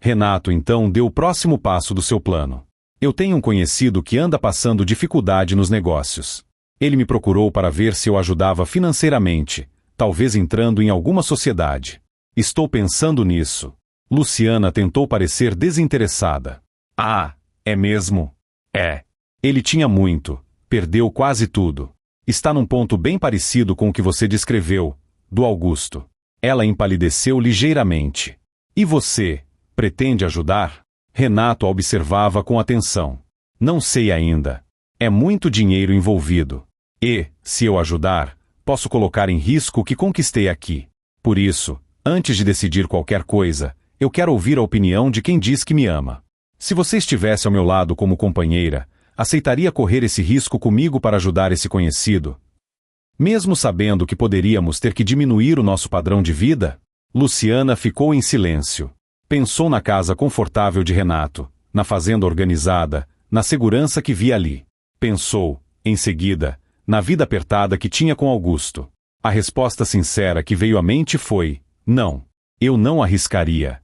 Renato então deu o próximo passo do seu plano. Eu tenho um conhecido que anda passando dificuldade nos negócios. Ele me procurou para ver se eu ajudava financeiramente, talvez entrando em alguma sociedade. Estou pensando nisso. Luciana tentou parecer desinteressada. Ah, é mesmo? É. Ele tinha muito, perdeu quase tudo. Está num ponto bem parecido com o que você descreveu, do Augusto. Ela empalideceu ligeiramente. E você, pretende ajudar? Renato a observava com atenção. Não sei ainda. É muito dinheiro envolvido. E, se eu ajudar, posso colocar em risco o que conquistei aqui. Por isso, antes de decidir qualquer coisa, eu quero ouvir a opinião de quem diz que me ama. Se você estivesse ao meu lado como companheira, aceitaria correr esse risco comigo para ajudar esse conhecido? Mesmo sabendo que poderíamos ter que diminuir o nosso padrão de vida? Luciana ficou em silêncio. Pensou na casa confortável de Renato, na fazenda organizada, na segurança que via ali. Pensou, em seguida, na vida apertada que tinha com Augusto. A resposta sincera que veio à mente foi: não, eu não arriscaria.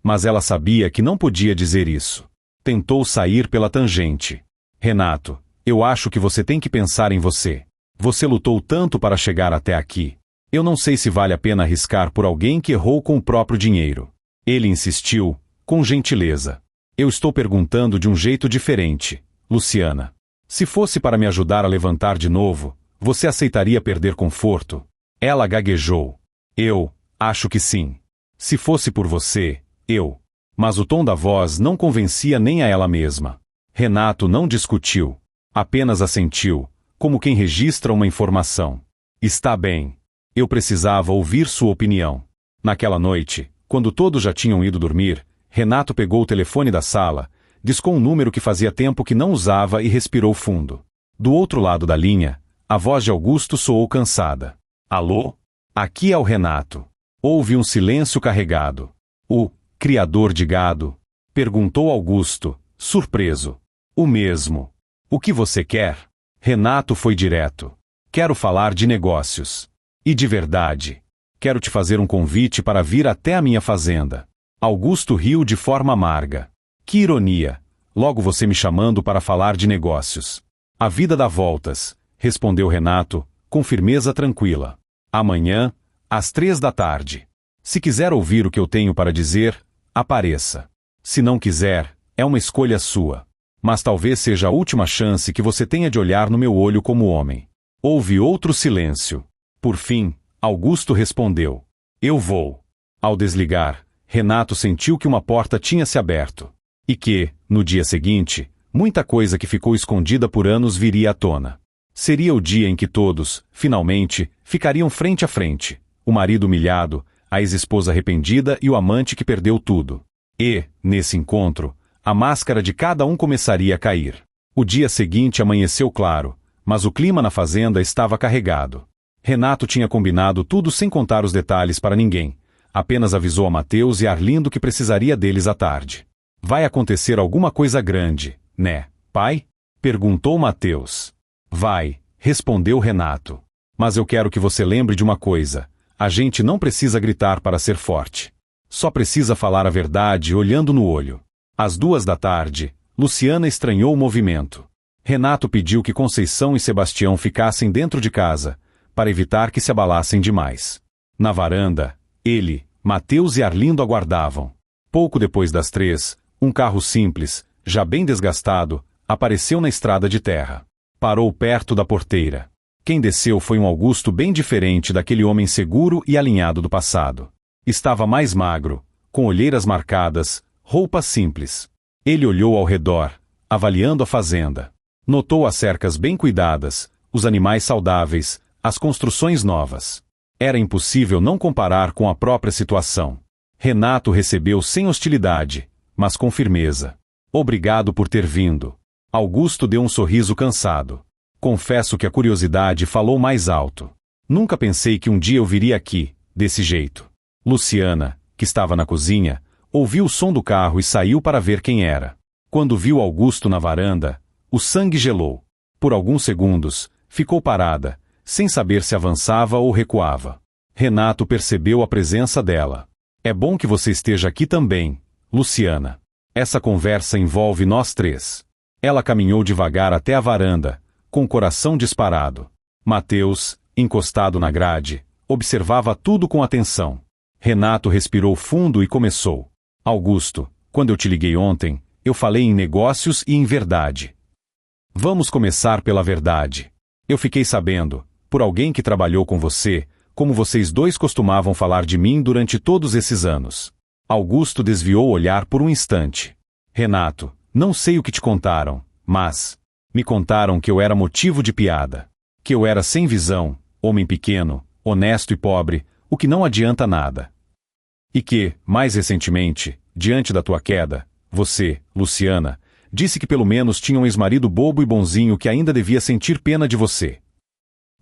Mas ela sabia que não podia dizer isso. Tentou sair pela tangente. Renato, eu acho que você tem que pensar em você. Você lutou tanto para chegar até aqui. Eu não sei se vale a pena arriscar por alguém que errou com o próprio dinheiro. Ele insistiu, com gentileza. Eu estou perguntando de um jeito diferente, Luciana. Se fosse para me ajudar a levantar de novo, você aceitaria perder conforto? Ela gaguejou. Eu acho que sim. Se fosse por você, eu. Mas o tom da voz não convencia nem a ela mesma. Renato não discutiu. Apenas assentiu, como quem registra uma informação. Está bem. Eu precisava ouvir sua opinião. Naquela noite, quando todos já tinham ido dormir, Renato pegou o telefone da sala, discou um número que fazia tempo que não usava e respirou fundo. Do outro lado da linha, a voz de Augusto soou cansada. Alô? Aqui é o Renato. Houve um silêncio carregado. O criador de gado? Perguntou Augusto, surpreso. O mesmo. O que você quer? Renato foi direto. Quero falar de negócios. E de verdade. Quero te fazer um convite para vir até a minha fazenda. Augusto riu de forma amarga. Que ironia. Logo você me chamando para falar de negócios. A vida dá voltas, respondeu Renato, com firmeza tranquila. Amanhã, às 3 da tarde. Se quiser ouvir o que eu tenho para dizer, apareça. Se não quiser, é uma escolha sua. Mas talvez seja a última chance que você tenha de olhar no meu olho como homem. Houve outro silêncio. Por fim, Augusto respondeu. Eu vou. Ao desligar, Renato sentiu que uma porta tinha se aberto. E que, no dia seguinte, muita coisa que ficou escondida por anos viria à tona. Seria o dia em que todos, finalmente, ficariam frente a frente. O marido humilhado, a ex-esposa arrependida e o amante que perdeu tudo. E, nesse encontro, a máscara de cada um começaria a cair. O dia seguinte amanheceu claro, mas o clima na fazenda estava carregado. Renato tinha combinado tudo sem contar os detalhes para ninguém. Apenas avisou a Mateus e Arlindo que precisaria deles à tarde. Vai acontecer alguma coisa grande, né, pai? Perguntou Mateus. Vai, respondeu Renato. Mas eu quero que você lembre de uma coisa. A gente não precisa gritar para ser forte. Só precisa falar a verdade olhando no olho. Às 2 da tarde, Luciana estranhou o movimento. Renato pediu que Conceição e Sebastião ficassem dentro de casa, para evitar que se abalassem demais. Na varanda, ele, Mateus e Arlindo aguardavam. Pouco depois das 3, um carro simples, já bem desgastado, apareceu na estrada de terra. Parou perto da porteira. Quem desceu foi um Augusto bem diferente daquele homem seguro e alinhado do passado. Estava mais magro, com olheiras marcadas, roupa simples. Ele olhou ao redor, avaliando a fazenda. Notou as cercas bem cuidadas, os animais saudáveis, as construções novas. Era impossível não comparar com a própria situação. Renato recebeu sem hostilidade, mas com firmeza. Obrigado por ter vindo. Augusto deu um sorriso cansado. Confesso que a curiosidade falou mais alto. Nunca pensei que um dia eu viria aqui, desse jeito. Luciana, que estava na cozinha, ouviu o som do carro e saiu para ver quem era. Quando viu Augusto na varanda, o sangue gelou. Por alguns segundos, ficou parada, sem saber se avançava ou recuava. Renato percebeu a presença dela. É bom que você esteja aqui também, Luciana. Essa conversa envolve nós 3. Ela caminhou devagar até a varanda, com o coração disparado. Mateus, encostado na grade, observava tudo com atenção. Renato respirou fundo e começou. Augusto, quando eu te liguei ontem, eu falei em negócios e em verdade. Vamos começar pela verdade. Eu fiquei sabendo, por alguém que trabalhou com você, como vocês dois costumavam falar de mim durante todos esses anos. Augusto desviou o olhar por um instante. Renato, não sei o que te contaram, mas me contaram que eu era motivo de piada. Que eu era sem visão, homem pequeno, honesto e pobre, o que não adianta nada. E que, mais recentemente, diante da tua queda, você, Luciana, disse que pelo menos tinha um ex-marido bobo e bonzinho que ainda devia sentir pena de você.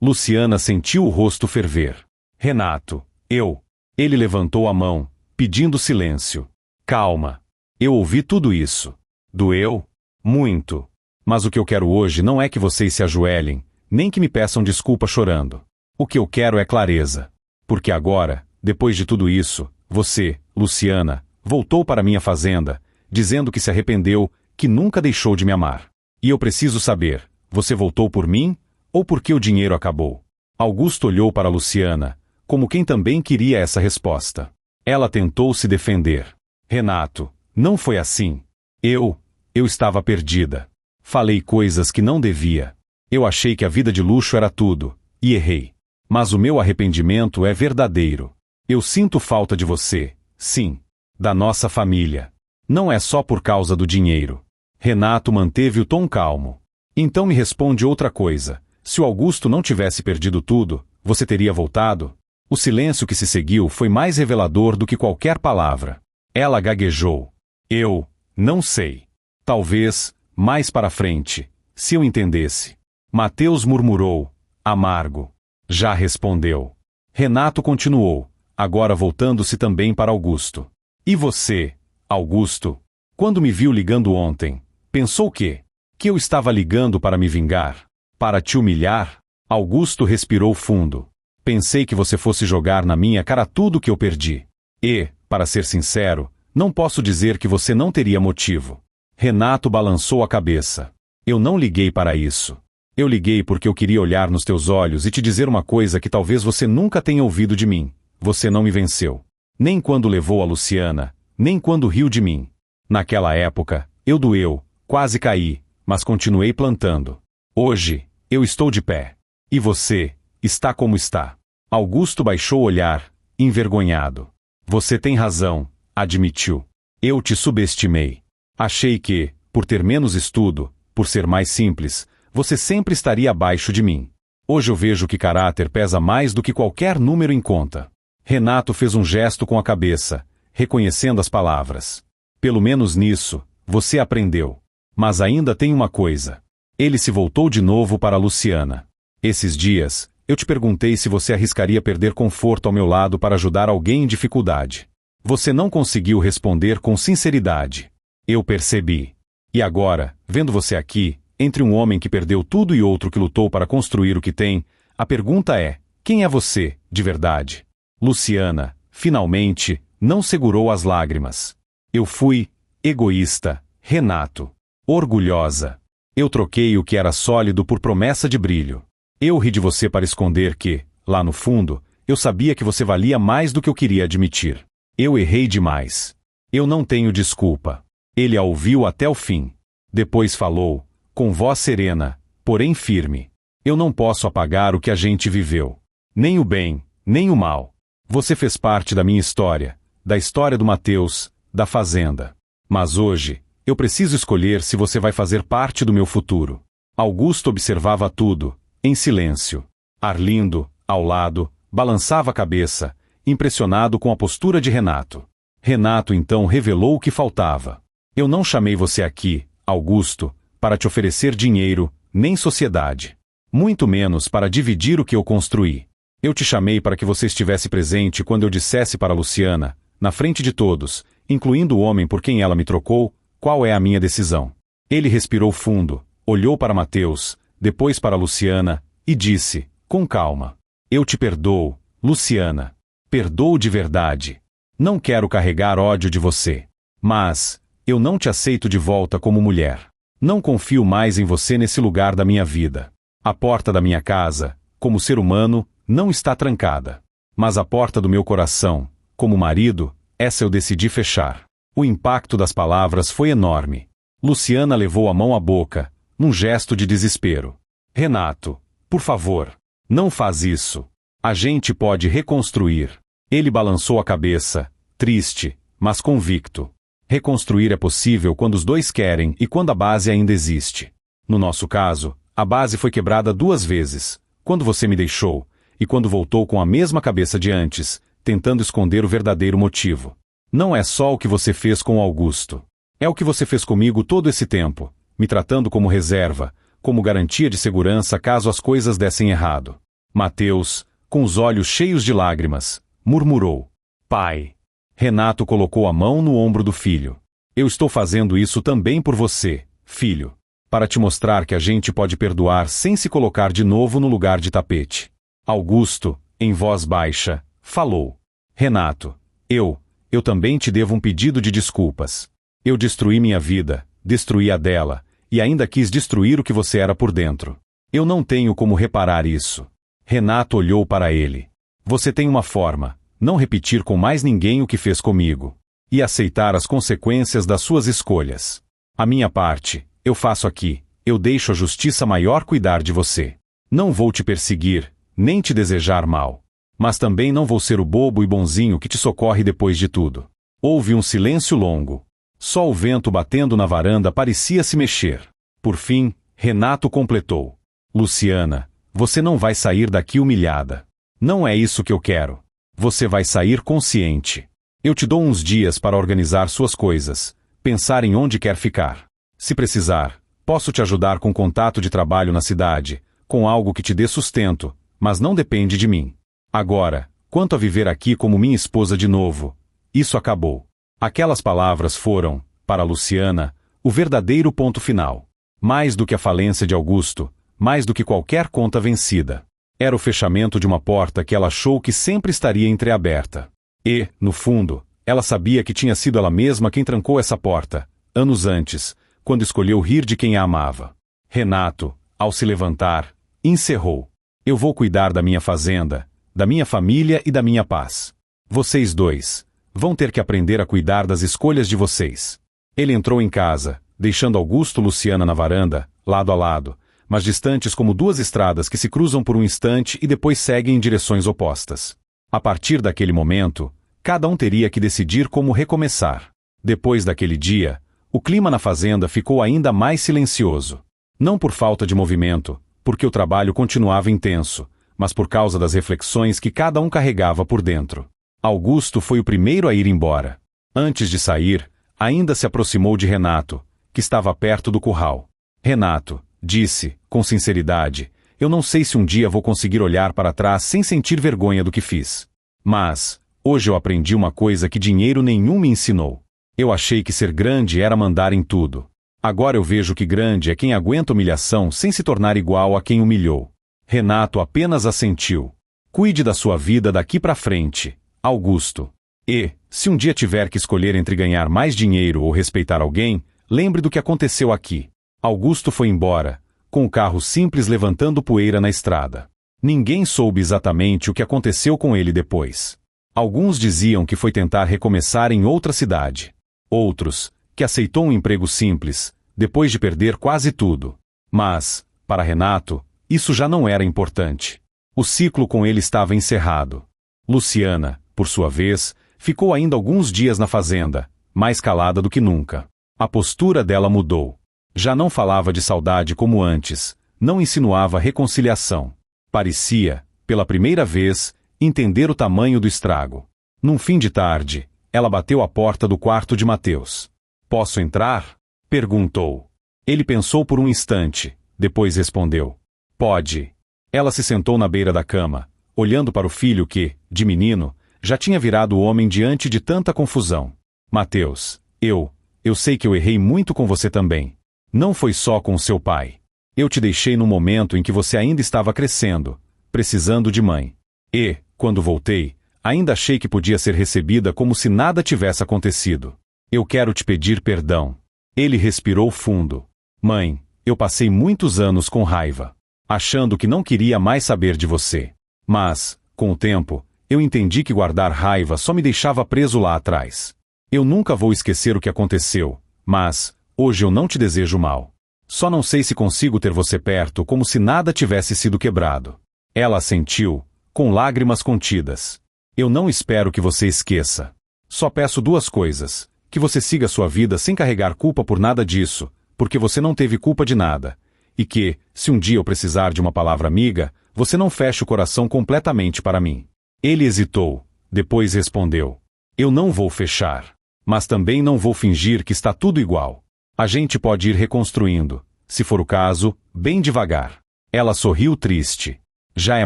Luciana sentiu o rosto ferver. Renato, eu. Ele levantou a mão, pedindo silêncio. Calma. Eu ouvi tudo isso. Doeu? Muito. Mas o que eu quero hoje não é que vocês se ajoelhem, nem que me peçam desculpa chorando. O que eu quero é clareza. Porque agora, depois de tudo isso, você, Luciana, voltou para minha fazenda, dizendo que se arrependeu, que nunca deixou de me amar. E eu preciso saber, você voltou por mim, ou porque o dinheiro acabou? Augusto olhou para Luciana, como quem também queria essa resposta. Ela tentou se defender. Renato, não foi assim. Eu estava perdida. Falei coisas que não devia. Eu achei que a vida de luxo era tudo, e errei. Mas o meu arrependimento é verdadeiro. Eu sinto falta de você, sim, da nossa família. Não é só por causa do dinheiro. Renato manteve o tom calmo. Então me responde outra coisa. Se o Augusto não tivesse perdido tudo, você teria voltado? O silêncio que se seguiu foi mais revelador do que qualquer palavra. Ela gaguejou. Eu não sei. Talvez, mais para frente, se eu entendesse. Mateus murmurou, amargo. Já respondeu. Renato continuou, agora voltando-se também para Augusto. E você, Augusto, quando me viu ligando ontem, pensou que eu estava ligando para me vingar? Para te humilhar? Augusto respirou fundo. Pensei que você fosse jogar na minha cara tudo que eu perdi. E, para ser sincero, não posso dizer que você não teria motivo. Renato balançou a cabeça. Eu não liguei para isso. Eu liguei porque eu queria olhar nos teus olhos e te dizer uma coisa que talvez você nunca tenha ouvido de mim. Você não me venceu. Nem quando levou a Luciana, nem quando riu de mim. Naquela época, eu doeu, quase caí, mas continuei plantando. Hoje, eu estou de pé. E você, está como está. Augusto baixou o olhar, envergonhado. Você tem razão, admitiu. Eu te subestimei. Achei que, por ter menos estudo, por ser mais simples, você sempre estaria abaixo de mim. Hoje eu vejo que caráter pesa mais do que qualquer número em conta. Renato fez um gesto com a cabeça, reconhecendo as palavras. Pelo menos nisso, você aprendeu. Mas ainda tem uma coisa. Ele se voltou de novo para Luciana. Esses dias, eu te perguntei se você arriscaria perder conforto ao meu lado para ajudar alguém em dificuldade. Você não conseguiu responder com sinceridade. Eu percebi. E agora, vendo você aqui, entre um homem que perdeu tudo e outro que lutou para construir o que tem, a pergunta é, quem é você, de verdade? Luciana, finalmente, não segurou as lágrimas. Eu fui egoísta, Renato. Orgulhosa. Eu troquei o que era sólido por promessa de brilho. Eu ri de você para esconder que, lá no fundo, eu sabia que você valia mais do que eu queria admitir. Eu errei demais. Eu não tenho desculpa. Ele a ouviu até o fim. Depois falou, com voz serena, porém firme. Eu não posso apagar o que a gente viveu. Nem o bem, nem o mal. Você fez parte da minha história, da história do Mateus, da fazenda. Mas hoje, eu preciso escolher se você vai fazer parte do meu futuro. Augusto observava tudo, em silêncio. Arlindo, ao lado, balançava a cabeça, impressionado com a postura de Renato. Renato então revelou o que faltava. Eu não chamei você aqui, Augusto, para te oferecer dinheiro, nem sociedade. Muito menos para dividir o que eu construí. Eu te chamei para que você estivesse presente quando eu dissesse para Luciana, na frente de todos, incluindo o homem por quem ela me trocou, qual é a minha decisão. Ele respirou fundo, olhou para Mateus, depois para Luciana, e disse, com calma. Eu te perdoo, Luciana. Perdoo de verdade. Não quero carregar ódio de você. Mas, eu não te aceito de volta como mulher. Não confio mais em você nesse lugar da minha vida. A porta da minha casa, como ser humano, não está trancada. Mas a porta do meu coração, como marido, essa eu decidi fechar. O impacto das palavras foi enorme. Luciana levou a mão à boca, num gesto de desespero. Renato, por favor, não faz isso. A gente pode reconstruir. Ele balançou a cabeça, triste, mas convicto. Reconstruir é possível quando os dois querem e quando a base ainda existe. No nosso caso, a base foi quebrada 2 vezes, Quando você me deixou, e quando voltou com a mesma cabeça de antes, tentando esconder o verdadeiro motivo. Não é só o que você fez com Augusto. É o que você fez comigo todo esse tempo, me tratando como reserva, como garantia de segurança caso as coisas dessem errado. Mateus, com os olhos cheios de lágrimas, murmurou: Pai. Renato colocou a mão no ombro do filho. Eu estou fazendo isso também por você, filho, para te mostrar que a gente pode perdoar sem se colocar de novo no lugar de tapete. Augusto, em voz baixa, falou: Renato, eu também te devo um pedido de desculpas. Eu destruí minha vida, destruí a dela, e ainda quis destruir o que você era por dentro. Eu não tenho como reparar isso. Renato olhou para ele. Você tem uma forma: não repetir com mais ninguém o que fez comigo. E aceitar as consequências das suas escolhas. A minha parte, eu faço aqui, eu deixo a justiça maior cuidar de você. Não vou te perseguir, nem te desejar mal. Mas também não vou ser o bobo e bonzinho que te socorre depois de tudo. Houve um silêncio longo. Só o vento batendo na varanda parecia se mexer. Por fim, Renato completou: Luciana, você não vai sair daqui humilhada. Não é isso que eu quero. Você vai sair consciente. Eu te dou uns dias para organizar suas coisas, pensar em onde quer ficar. Se precisar, posso te ajudar com contato de trabalho na cidade, com algo que te dê sustento, mas não depende de mim. Agora, quanto a viver aqui como minha esposa de novo, isso acabou. Aquelas palavras foram, para Luciana, o verdadeiro ponto final. Mais do que a falência de Augusto, mais do que qualquer conta vencida. Era o fechamento de uma porta que ela achou que sempre estaria entreaberta. E, no fundo, ela sabia que tinha sido ela mesma quem trancou essa porta, anos antes, quando escolheu rir de quem a amava. Renato, ao se levantar, encerrou: Eu vou cuidar da minha fazenda, da minha família e da minha paz. Vocês dois vão ter que aprender a cuidar das escolhas de vocês. Ele entrou em casa, deixando Augusto e Luciana na varanda, lado a lado, mas distantes como duas estradas que se cruzam por um instante e depois seguem em direções opostas. A partir daquele momento, cada um teria que decidir como recomeçar. Depois daquele dia, o clima na fazenda ficou ainda mais silencioso. Não por falta de movimento, porque o trabalho continuava intenso, mas por causa das reflexões que cada um carregava por dentro. Augusto foi o primeiro a ir embora. Antes de sair, ainda se aproximou de Renato, que estava perto do curral. Renato, disse, com sinceridade, eu não sei se um dia vou conseguir olhar para trás sem sentir vergonha do que fiz. Mas, hoje eu aprendi uma coisa que dinheiro nenhum me ensinou. Eu achei que ser grande era mandar em tudo. Agora eu vejo que grande é quem aguenta humilhação sem se tornar igual a quem humilhou. Renato apenas assentiu. Cuide da sua vida daqui para frente, Augusto. E, se um dia tiver que escolher entre ganhar mais dinheiro ou respeitar alguém, lembre do que aconteceu aqui. Augusto foi embora, com o carro simples levantando poeira na estrada. Ninguém soube exatamente o que aconteceu com ele depois. Alguns diziam que foi tentar recomeçar em outra cidade. Outros, que aceitou um emprego simples, depois de perder quase tudo. Mas, para Renato, isso já não era importante. O ciclo com ele estava encerrado. Luciana, por sua vez, ficou ainda alguns dias na fazenda, mais calada do que nunca. A postura dela mudou. Já não falava de saudade como antes, não insinuava reconciliação. Parecia, pela primeira vez, entender o tamanho do estrago. Num fim de tarde, ela bateu à porta do quarto de Mateus. Posso entrar? Perguntou. Ele pensou por um instante, depois respondeu. Pode. Ela se sentou na beira da cama, olhando para o filho que, de menino, já tinha virado homem diante de tanta confusão. Mateus, eu sei que eu errei muito com você também. Não foi só com o seu pai. Eu te deixei no momento em que você ainda estava crescendo, precisando de mãe. E, quando voltei, ainda achei que podia ser recebida como se nada tivesse acontecido. Eu quero te pedir perdão. Ele respirou fundo. Mãe, eu passei muitos anos com raiva, achando que não queria mais saber de você. Mas, com o tempo, eu entendi que guardar raiva só me deixava preso lá atrás. Eu nunca vou esquecer o que aconteceu, mas, hoje eu não te desejo mal. Só não sei se consigo ter você perto como se nada tivesse sido quebrado. Ela assentiu, com lágrimas contidas. Eu não espero que você esqueça. Só peço duas coisas: que você siga sua vida sem carregar culpa por nada disso, porque você não teve culpa de nada, e que, se um dia eu precisar de uma palavra amiga, você não feche o coração completamente para mim. Ele hesitou, depois respondeu: eu não vou fechar. Mas também não vou fingir que está tudo igual. A gente pode ir reconstruindo, se for o caso, bem devagar. Ela sorriu triste. Já é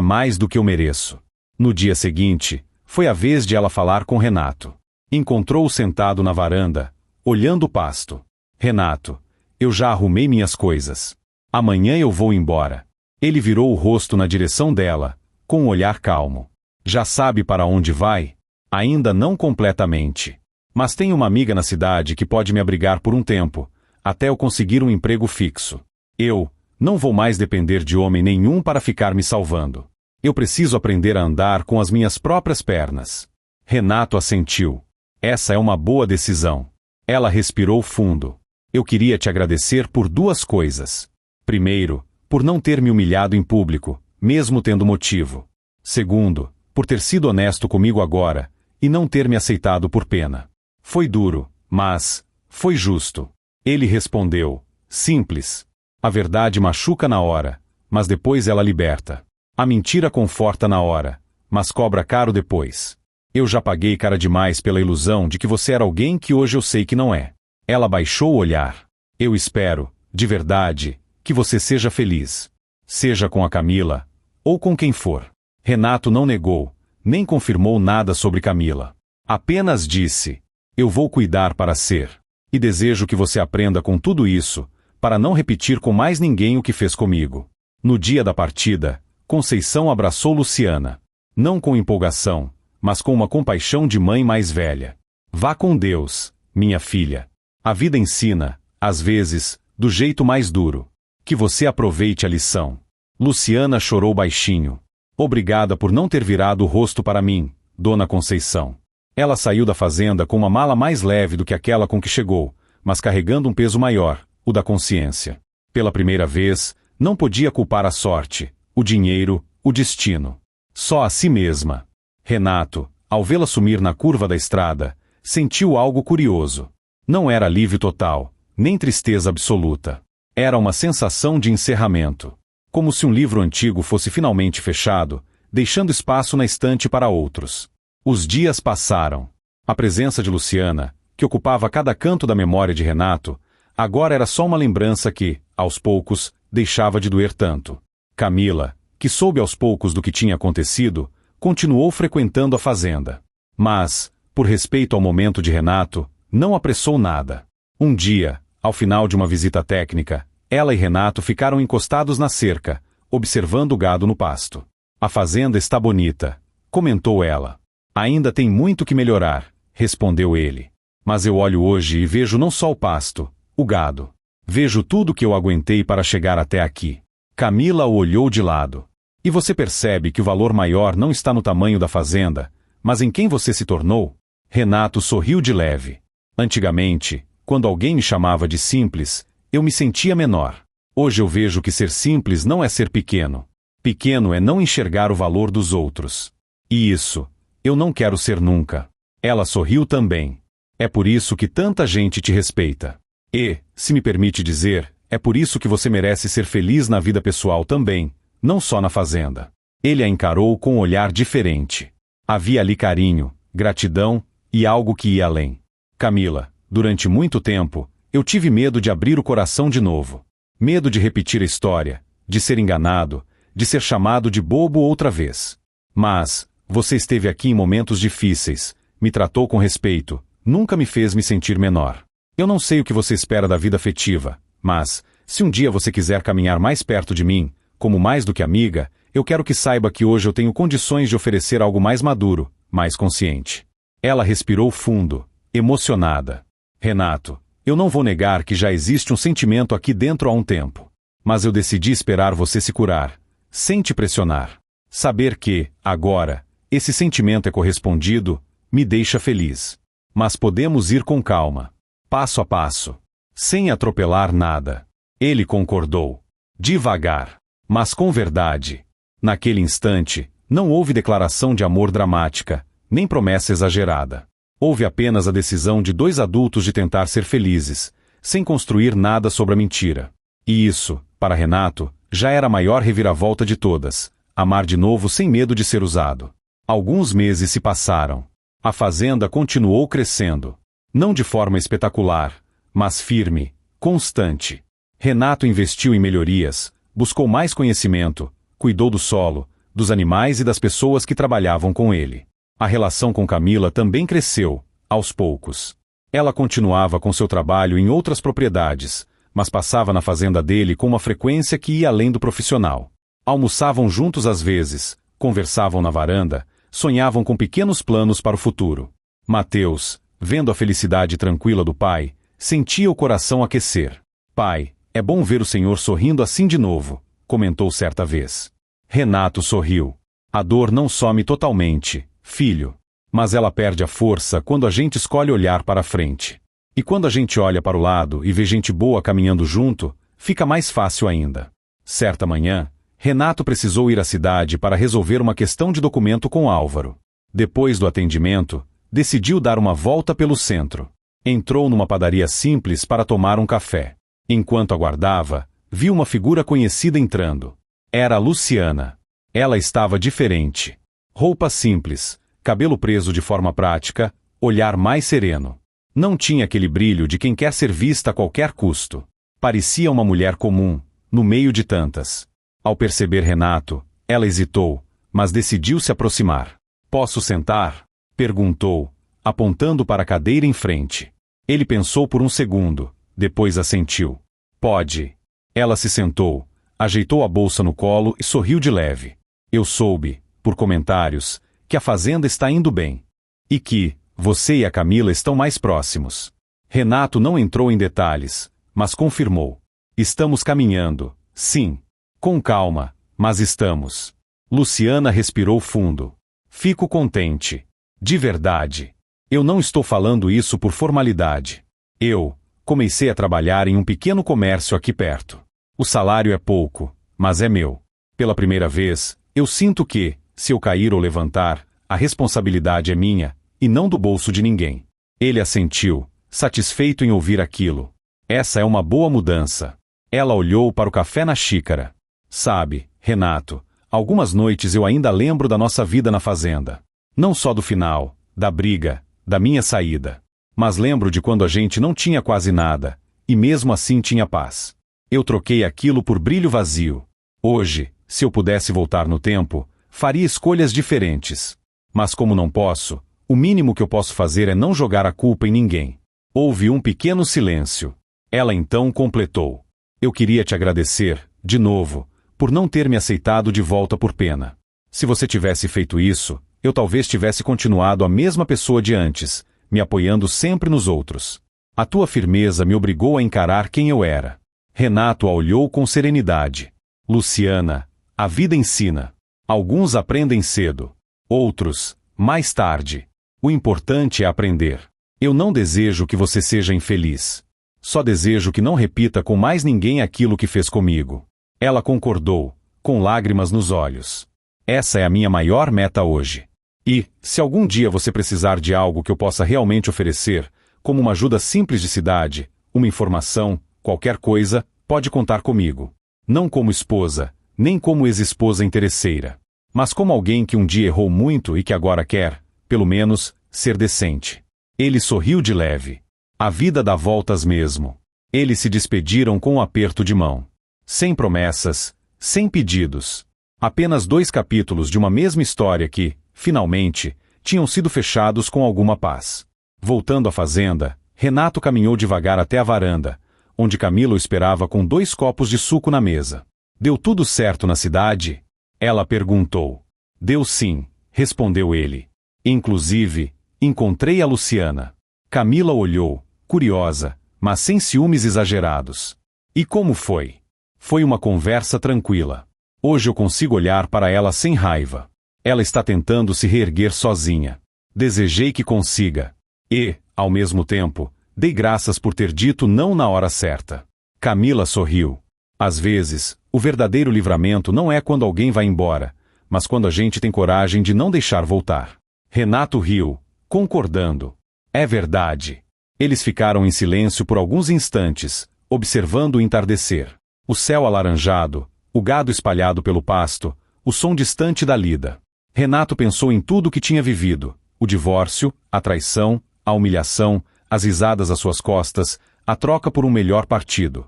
mais do que eu mereço. No dia seguinte, foi a vez de ela falar com Renato. Encontrou-o sentado na varanda, olhando o pasto. Renato, eu já arrumei minhas coisas. Amanhã eu vou embora. Ele virou o rosto na direção dela, com um olhar calmo. Já sabe para onde vai? Ainda não completamente. Mas tenho uma amiga na cidade que pode me abrigar por um tempo, até eu conseguir um emprego fixo. Eu não vou mais depender de homem nenhum para ficar me salvando. Eu preciso aprender a andar com as minhas próprias pernas. Renato assentiu. Essa é uma boa decisão. Ela respirou fundo. Eu queria te agradecer por duas coisas. Primeiro, por não ter me humilhado em público, mesmo tendo motivo. Segundo, por ter sido honesto comigo agora, e não ter me aceitado por pena. Foi duro, mas foi justo. Ele respondeu, simples. A verdade machuca na hora, mas depois ela liberta. A mentira conforta na hora, mas cobra caro depois. Eu já paguei cara demais pela ilusão de que você era alguém que hoje eu sei que não é. Ela baixou o olhar. Eu espero, de verdade, que você seja feliz. Seja com a Camila, ou com quem for. Renato não negou, nem confirmou nada sobre Camila. Apenas disse: eu vou cuidar para ser. E desejo que você aprenda com tudo isso, para não repetir com mais ninguém o que fez comigo. No dia da partida, Conceição abraçou Luciana. Não com empolgação, mas com uma compaixão de mãe mais velha. Vá com Deus, minha filha. A vida ensina, às vezes, do jeito mais duro. Que você aproveite a lição. Luciana chorou baixinho. Obrigada por não ter virado o rosto para mim, Dona Conceição. Ela saiu da fazenda com uma mala mais leve do que aquela com que chegou, mas carregando um peso maior, o da consciência. Pela primeira vez, não podia culpar a sorte, o dinheiro, o destino. Só a si mesma. Renato, ao vê-la sumir na curva da estrada, sentiu algo curioso. Não era alívio total, nem tristeza absoluta. Era uma sensação de encerramento. Como se um livro antigo fosse finalmente fechado, deixando espaço na estante para outros. Os dias passaram. A presença de Luciana, que ocupava cada canto da memória de Renato, agora era só uma lembrança que, aos poucos, deixava de doer tanto. Camila, que soube aos poucos do que tinha acontecido, continuou frequentando a fazenda. Mas, por respeito ao momento de Renato, não apressou nada. Um dia, ao final de uma visita técnica, ela e Renato ficaram encostados na cerca, observando o gado no pasto. A fazenda está bonita, comentou ela. Ainda tem muito que melhorar, respondeu ele. Mas eu olho hoje e vejo não só o pasto, o gado. Vejo tudo que eu aguentei para chegar até aqui. Camila o olhou de lado. E você percebe que o valor maior não está no tamanho da fazenda, mas em quem você se tornou? Renato sorriu de leve. Antigamente, quando alguém me chamava de simples, eu me sentia menor. Hoje eu vejo que ser simples não é ser pequeno. Pequeno é não enxergar o valor dos outros. E isso, eu não quero ser nunca. Ela sorriu também. É por isso que tanta gente te respeita. E, se me permite dizer, é por isso que você merece ser feliz na vida pessoal também, não só na fazenda. Ele a encarou com um olhar diferente. Havia ali carinho, gratidão e algo que ia além. Camila, durante muito tempo, eu tive medo de abrir o coração de novo. Medo de repetir a história, de ser enganado, de ser chamado de bobo outra vez. Mas, você esteve aqui em momentos difíceis, me tratou com respeito, nunca me fez me sentir menor. Eu não sei o que você espera da vida afetiva, mas, se um dia você quiser caminhar mais perto de mim, como mais do que amiga, eu quero que saiba que hoje eu tenho condições de oferecer algo mais maduro, mais consciente. Ela respirou fundo, emocionada. Renato, eu não vou negar que já existe um sentimento aqui dentro há um tempo. Mas eu decidi esperar você se curar, sem te pressionar. Saber que, agora, esse sentimento é correspondido, me deixa feliz. Mas podemos ir com calma, passo a passo, sem atropelar nada. Ele concordou. Devagar, mas com verdade. Naquele instante, não houve declaração de amor dramática, nem promessa exagerada. Houve apenas a decisão de dois adultos de tentar ser felizes, sem construir nada sobre a mentira. E isso, Para Renato, já era a maior reviravolta de todas, amar de novo sem medo de ser usado. Alguns meses se passaram. A fazenda continuou crescendo. Não de forma espetacular, mas firme, constante. Renato investiu em melhorias, buscou mais conhecimento, cuidou do solo, dos animais e das pessoas que trabalhavam com ele. A relação com Camila também cresceu, aos poucos. Ela continuava com seu trabalho em outras propriedades, mas passava na fazenda dele com uma frequência que ia além do profissional. Almoçavam juntos às vezes, conversavam na varanda, sonhavam com pequenos planos para o futuro. Mateus, vendo a felicidade tranquila do pai, sentia o coração aquecer. Pai, é bom ver o senhor sorrindo assim de novo, comentou certa vez. Renato sorriu. A dor não some totalmente, filho. Mas ela perde a força quando a gente escolhe olhar para frente. E quando a gente olha para o lado e vê gente boa caminhando junto, fica mais fácil ainda. Certa manhã, Renato precisou ir à cidade para resolver uma questão de documento com Álvaro. Depois do atendimento, decidiu dar uma volta pelo centro. Entrou numa padaria simples para tomar um café. Enquanto aguardava, viu uma figura conhecida entrando. Era a Luciana. Ela estava diferente. Roupa simples, cabelo preso de forma prática, olhar mais sereno. Não tinha aquele brilho de quem quer ser vista a qualquer custo. Parecia uma mulher comum, no meio de tantas. Ao perceber Renato, ela hesitou, mas decidiu se aproximar. "Posso sentar?" perguntou, apontando para a cadeira em frente. Ele pensou por um segundo, depois assentiu. "Pode." Ela se sentou, ajeitou a bolsa no colo e sorriu de leve. "Eu soube, por comentários, que a fazenda está indo bem. E que você e a Camila estão mais próximos." Renato não entrou em detalhes, mas confirmou. "Estamos caminhando, sim. Com calma, mas estamos." Luciana respirou fundo. "Fico contente. De verdade. Eu não estou falando isso por formalidade. Eu comecei a trabalhar em um pequeno comércio aqui perto. O salário é pouco, mas é meu. Pela primeira vez, eu sinto que, se eu cair ou levantar, a responsabilidade é minha, e não do bolso de ninguém." Ele assentiu, satisfeito em ouvir aquilo. Essa é uma boa mudança. Ela olhou para o café na xícara. "Sabe, Renato, algumas noites eu ainda lembro da nossa vida na fazenda. Não só do final, da briga, da minha saída. Mas lembro de quando a gente não tinha quase nada, e mesmo assim tinha paz. Eu troquei aquilo por brilho vazio. Hoje, se eu pudesse voltar no tempo, faria escolhas diferentes. Mas como não posso, o mínimo que eu posso fazer é não jogar a culpa em ninguém." Houve um pequeno silêncio. Ela então completou. "Eu queria te agradecer, de novo, por não ter me aceitado de volta por pena. Se você tivesse feito isso, eu talvez tivesse continuado a mesma pessoa de antes, me apoiando sempre nos outros. A tua firmeza me obrigou a encarar quem eu era." Renato a olhou com serenidade. "Luciana, a vida ensina. Alguns aprendem cedo. Outros, mais tarde. O importante é aprender. Eu não desejo que você seja infeliz. Só desejo que não repita com mais ninguém aquilo que fez comigo." Ela concordou, com lágrimas nos olhos. "Essa é a minha maior meta hoje. E, se algum dia você precisar de algo que eu possa realmente oferecer, como uma ajuda simples de cidade, uma informação, qualquer coisa, pode contar comigo. Não como esposa, nem como ex-esposa interesseira. Mas como alguém que um dia errou muito e que agora quer, pelo menos, ser decente." Ele sorriu de leve. A vida dá voltas mesmo. Eles se despediram com um aperto de mão. Sem promessas, sem pedidos. Apenas 2 capítulos de uma mesma história que, finalmente, tinham sido fechados com alguma paz. Voltando à fazenda, Renato caminhou devagar até a varanda, onde Camila o esperava com 2 copos de suco na mesa. "Deu tudo certo na cidade?" ela perguntou. "Deu sim", respondeu ele. "Inclusive, encontrei a Luciana." Camila olhou, curiosa, mas sem ciúmes exagerados. "E como foi?" "Foi uma conversa tranquila. Hoje eu consigo olhar para ela sem raiva. Ela está tentando se reerguer sozinha. Desejei que consiga. E, ao mesmo tempo, dei graças por ter dito não na hora certa." Camila sorriu. "Às vezes, o verdadeiro livramento não é quando alguém vai embora, mas quando a gente tem coragem de não deixar voltar." Renato riu, concordando. "É verdade." Eles ficaram em silêncio por alguns instantes, observando o entardecer. O céu alaranjado, o gado espalhado pelo pasto, o som distante da lida. Renato pensou em tudo o que tinha vivido: o divórcio, a traição, a humilhação, as risadas às suas costas, a troca por um melhor partido.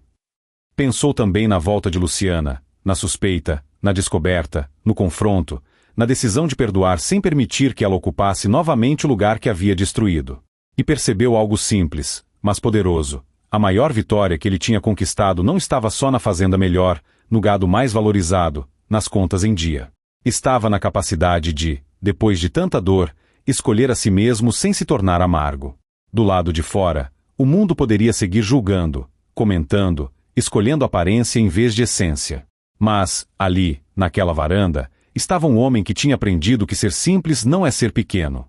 Pensou também na volta de Luciana, na suspeita, na descoberta, no confronto, na decisão de perdoar sem permitir que ela ocupasse novamente o lugar que havia destruído. E percebeu algo simples, mas poderoso. A maior vitória que ele tinha conquistado não estava só na fazenda melhor, no gado mais valorizado, nas contas em dia. Estava na capacidade de, depois de tanta dor, escolher a si mesmo sem se tornar amargo. Do lado de fora, o mundo poderia seguir julgando, comentando, escolhendo aparência em vez de essência. Mas, ali, naquela varanda, estava um homem que tinha aprendido que ser simples não é ser pequeno.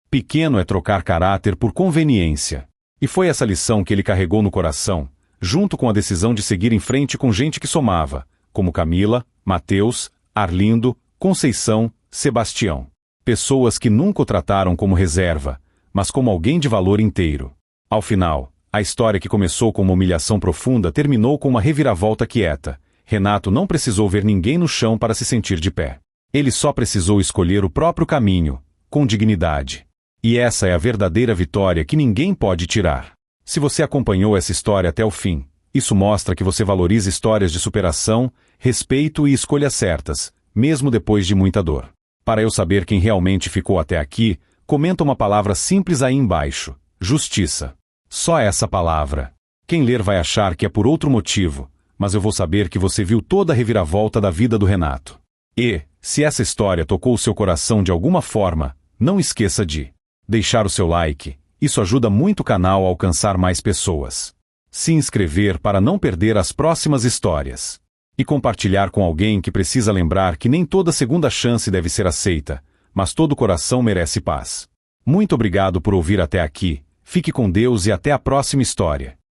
Pequeno é trocar caráter por conveniência. E foi essa lição que ele carregou no coração, junto com a decisão de seguir em frente com gente que somava, como Camila, Mateus, Arlindo, Conceição, Sebastião. Pessoas que nunca o trataram como reserva, mas como alguém de valor inteiro. Ao final, a história que começou com uma humilhação profunda terminou com uma reviravolta quieta. Renato não precisou ver ninguém no chão para se sentir de pé. Ele só precisou escolher o próprio caminho, com dignidade. E essa é a verdadeira vitória que ninguém pode tirar. Se você acompanhou essa história até o fim, isso mostra que você valoriza histórias de superação, respeito e escolhas certas, mesmo depois de muita dor. Para eu saber quem realmente ficou até aqui, comenta uma palavra simples aí embaixo: justiça. Só essa palavra. Quem ler vai achar que é por outro motivo, mas eu vou saber que você viu toda a reviravolta da vida do Renato. E, se essa história tocou o seu coração de alguma forma, não esqueça de deixar o seu like. Isso ajuda muito o canal a alcançar mais pessoas. Se inscrever para não perder as próximas histórias. E compartilhar com alguém que precisa lembrar que nem toda segunda chance deve ser aceita, mas todo coração merece paz. Muito obrigado por ouvir até aqui. Fique com Deus e até a próxima história.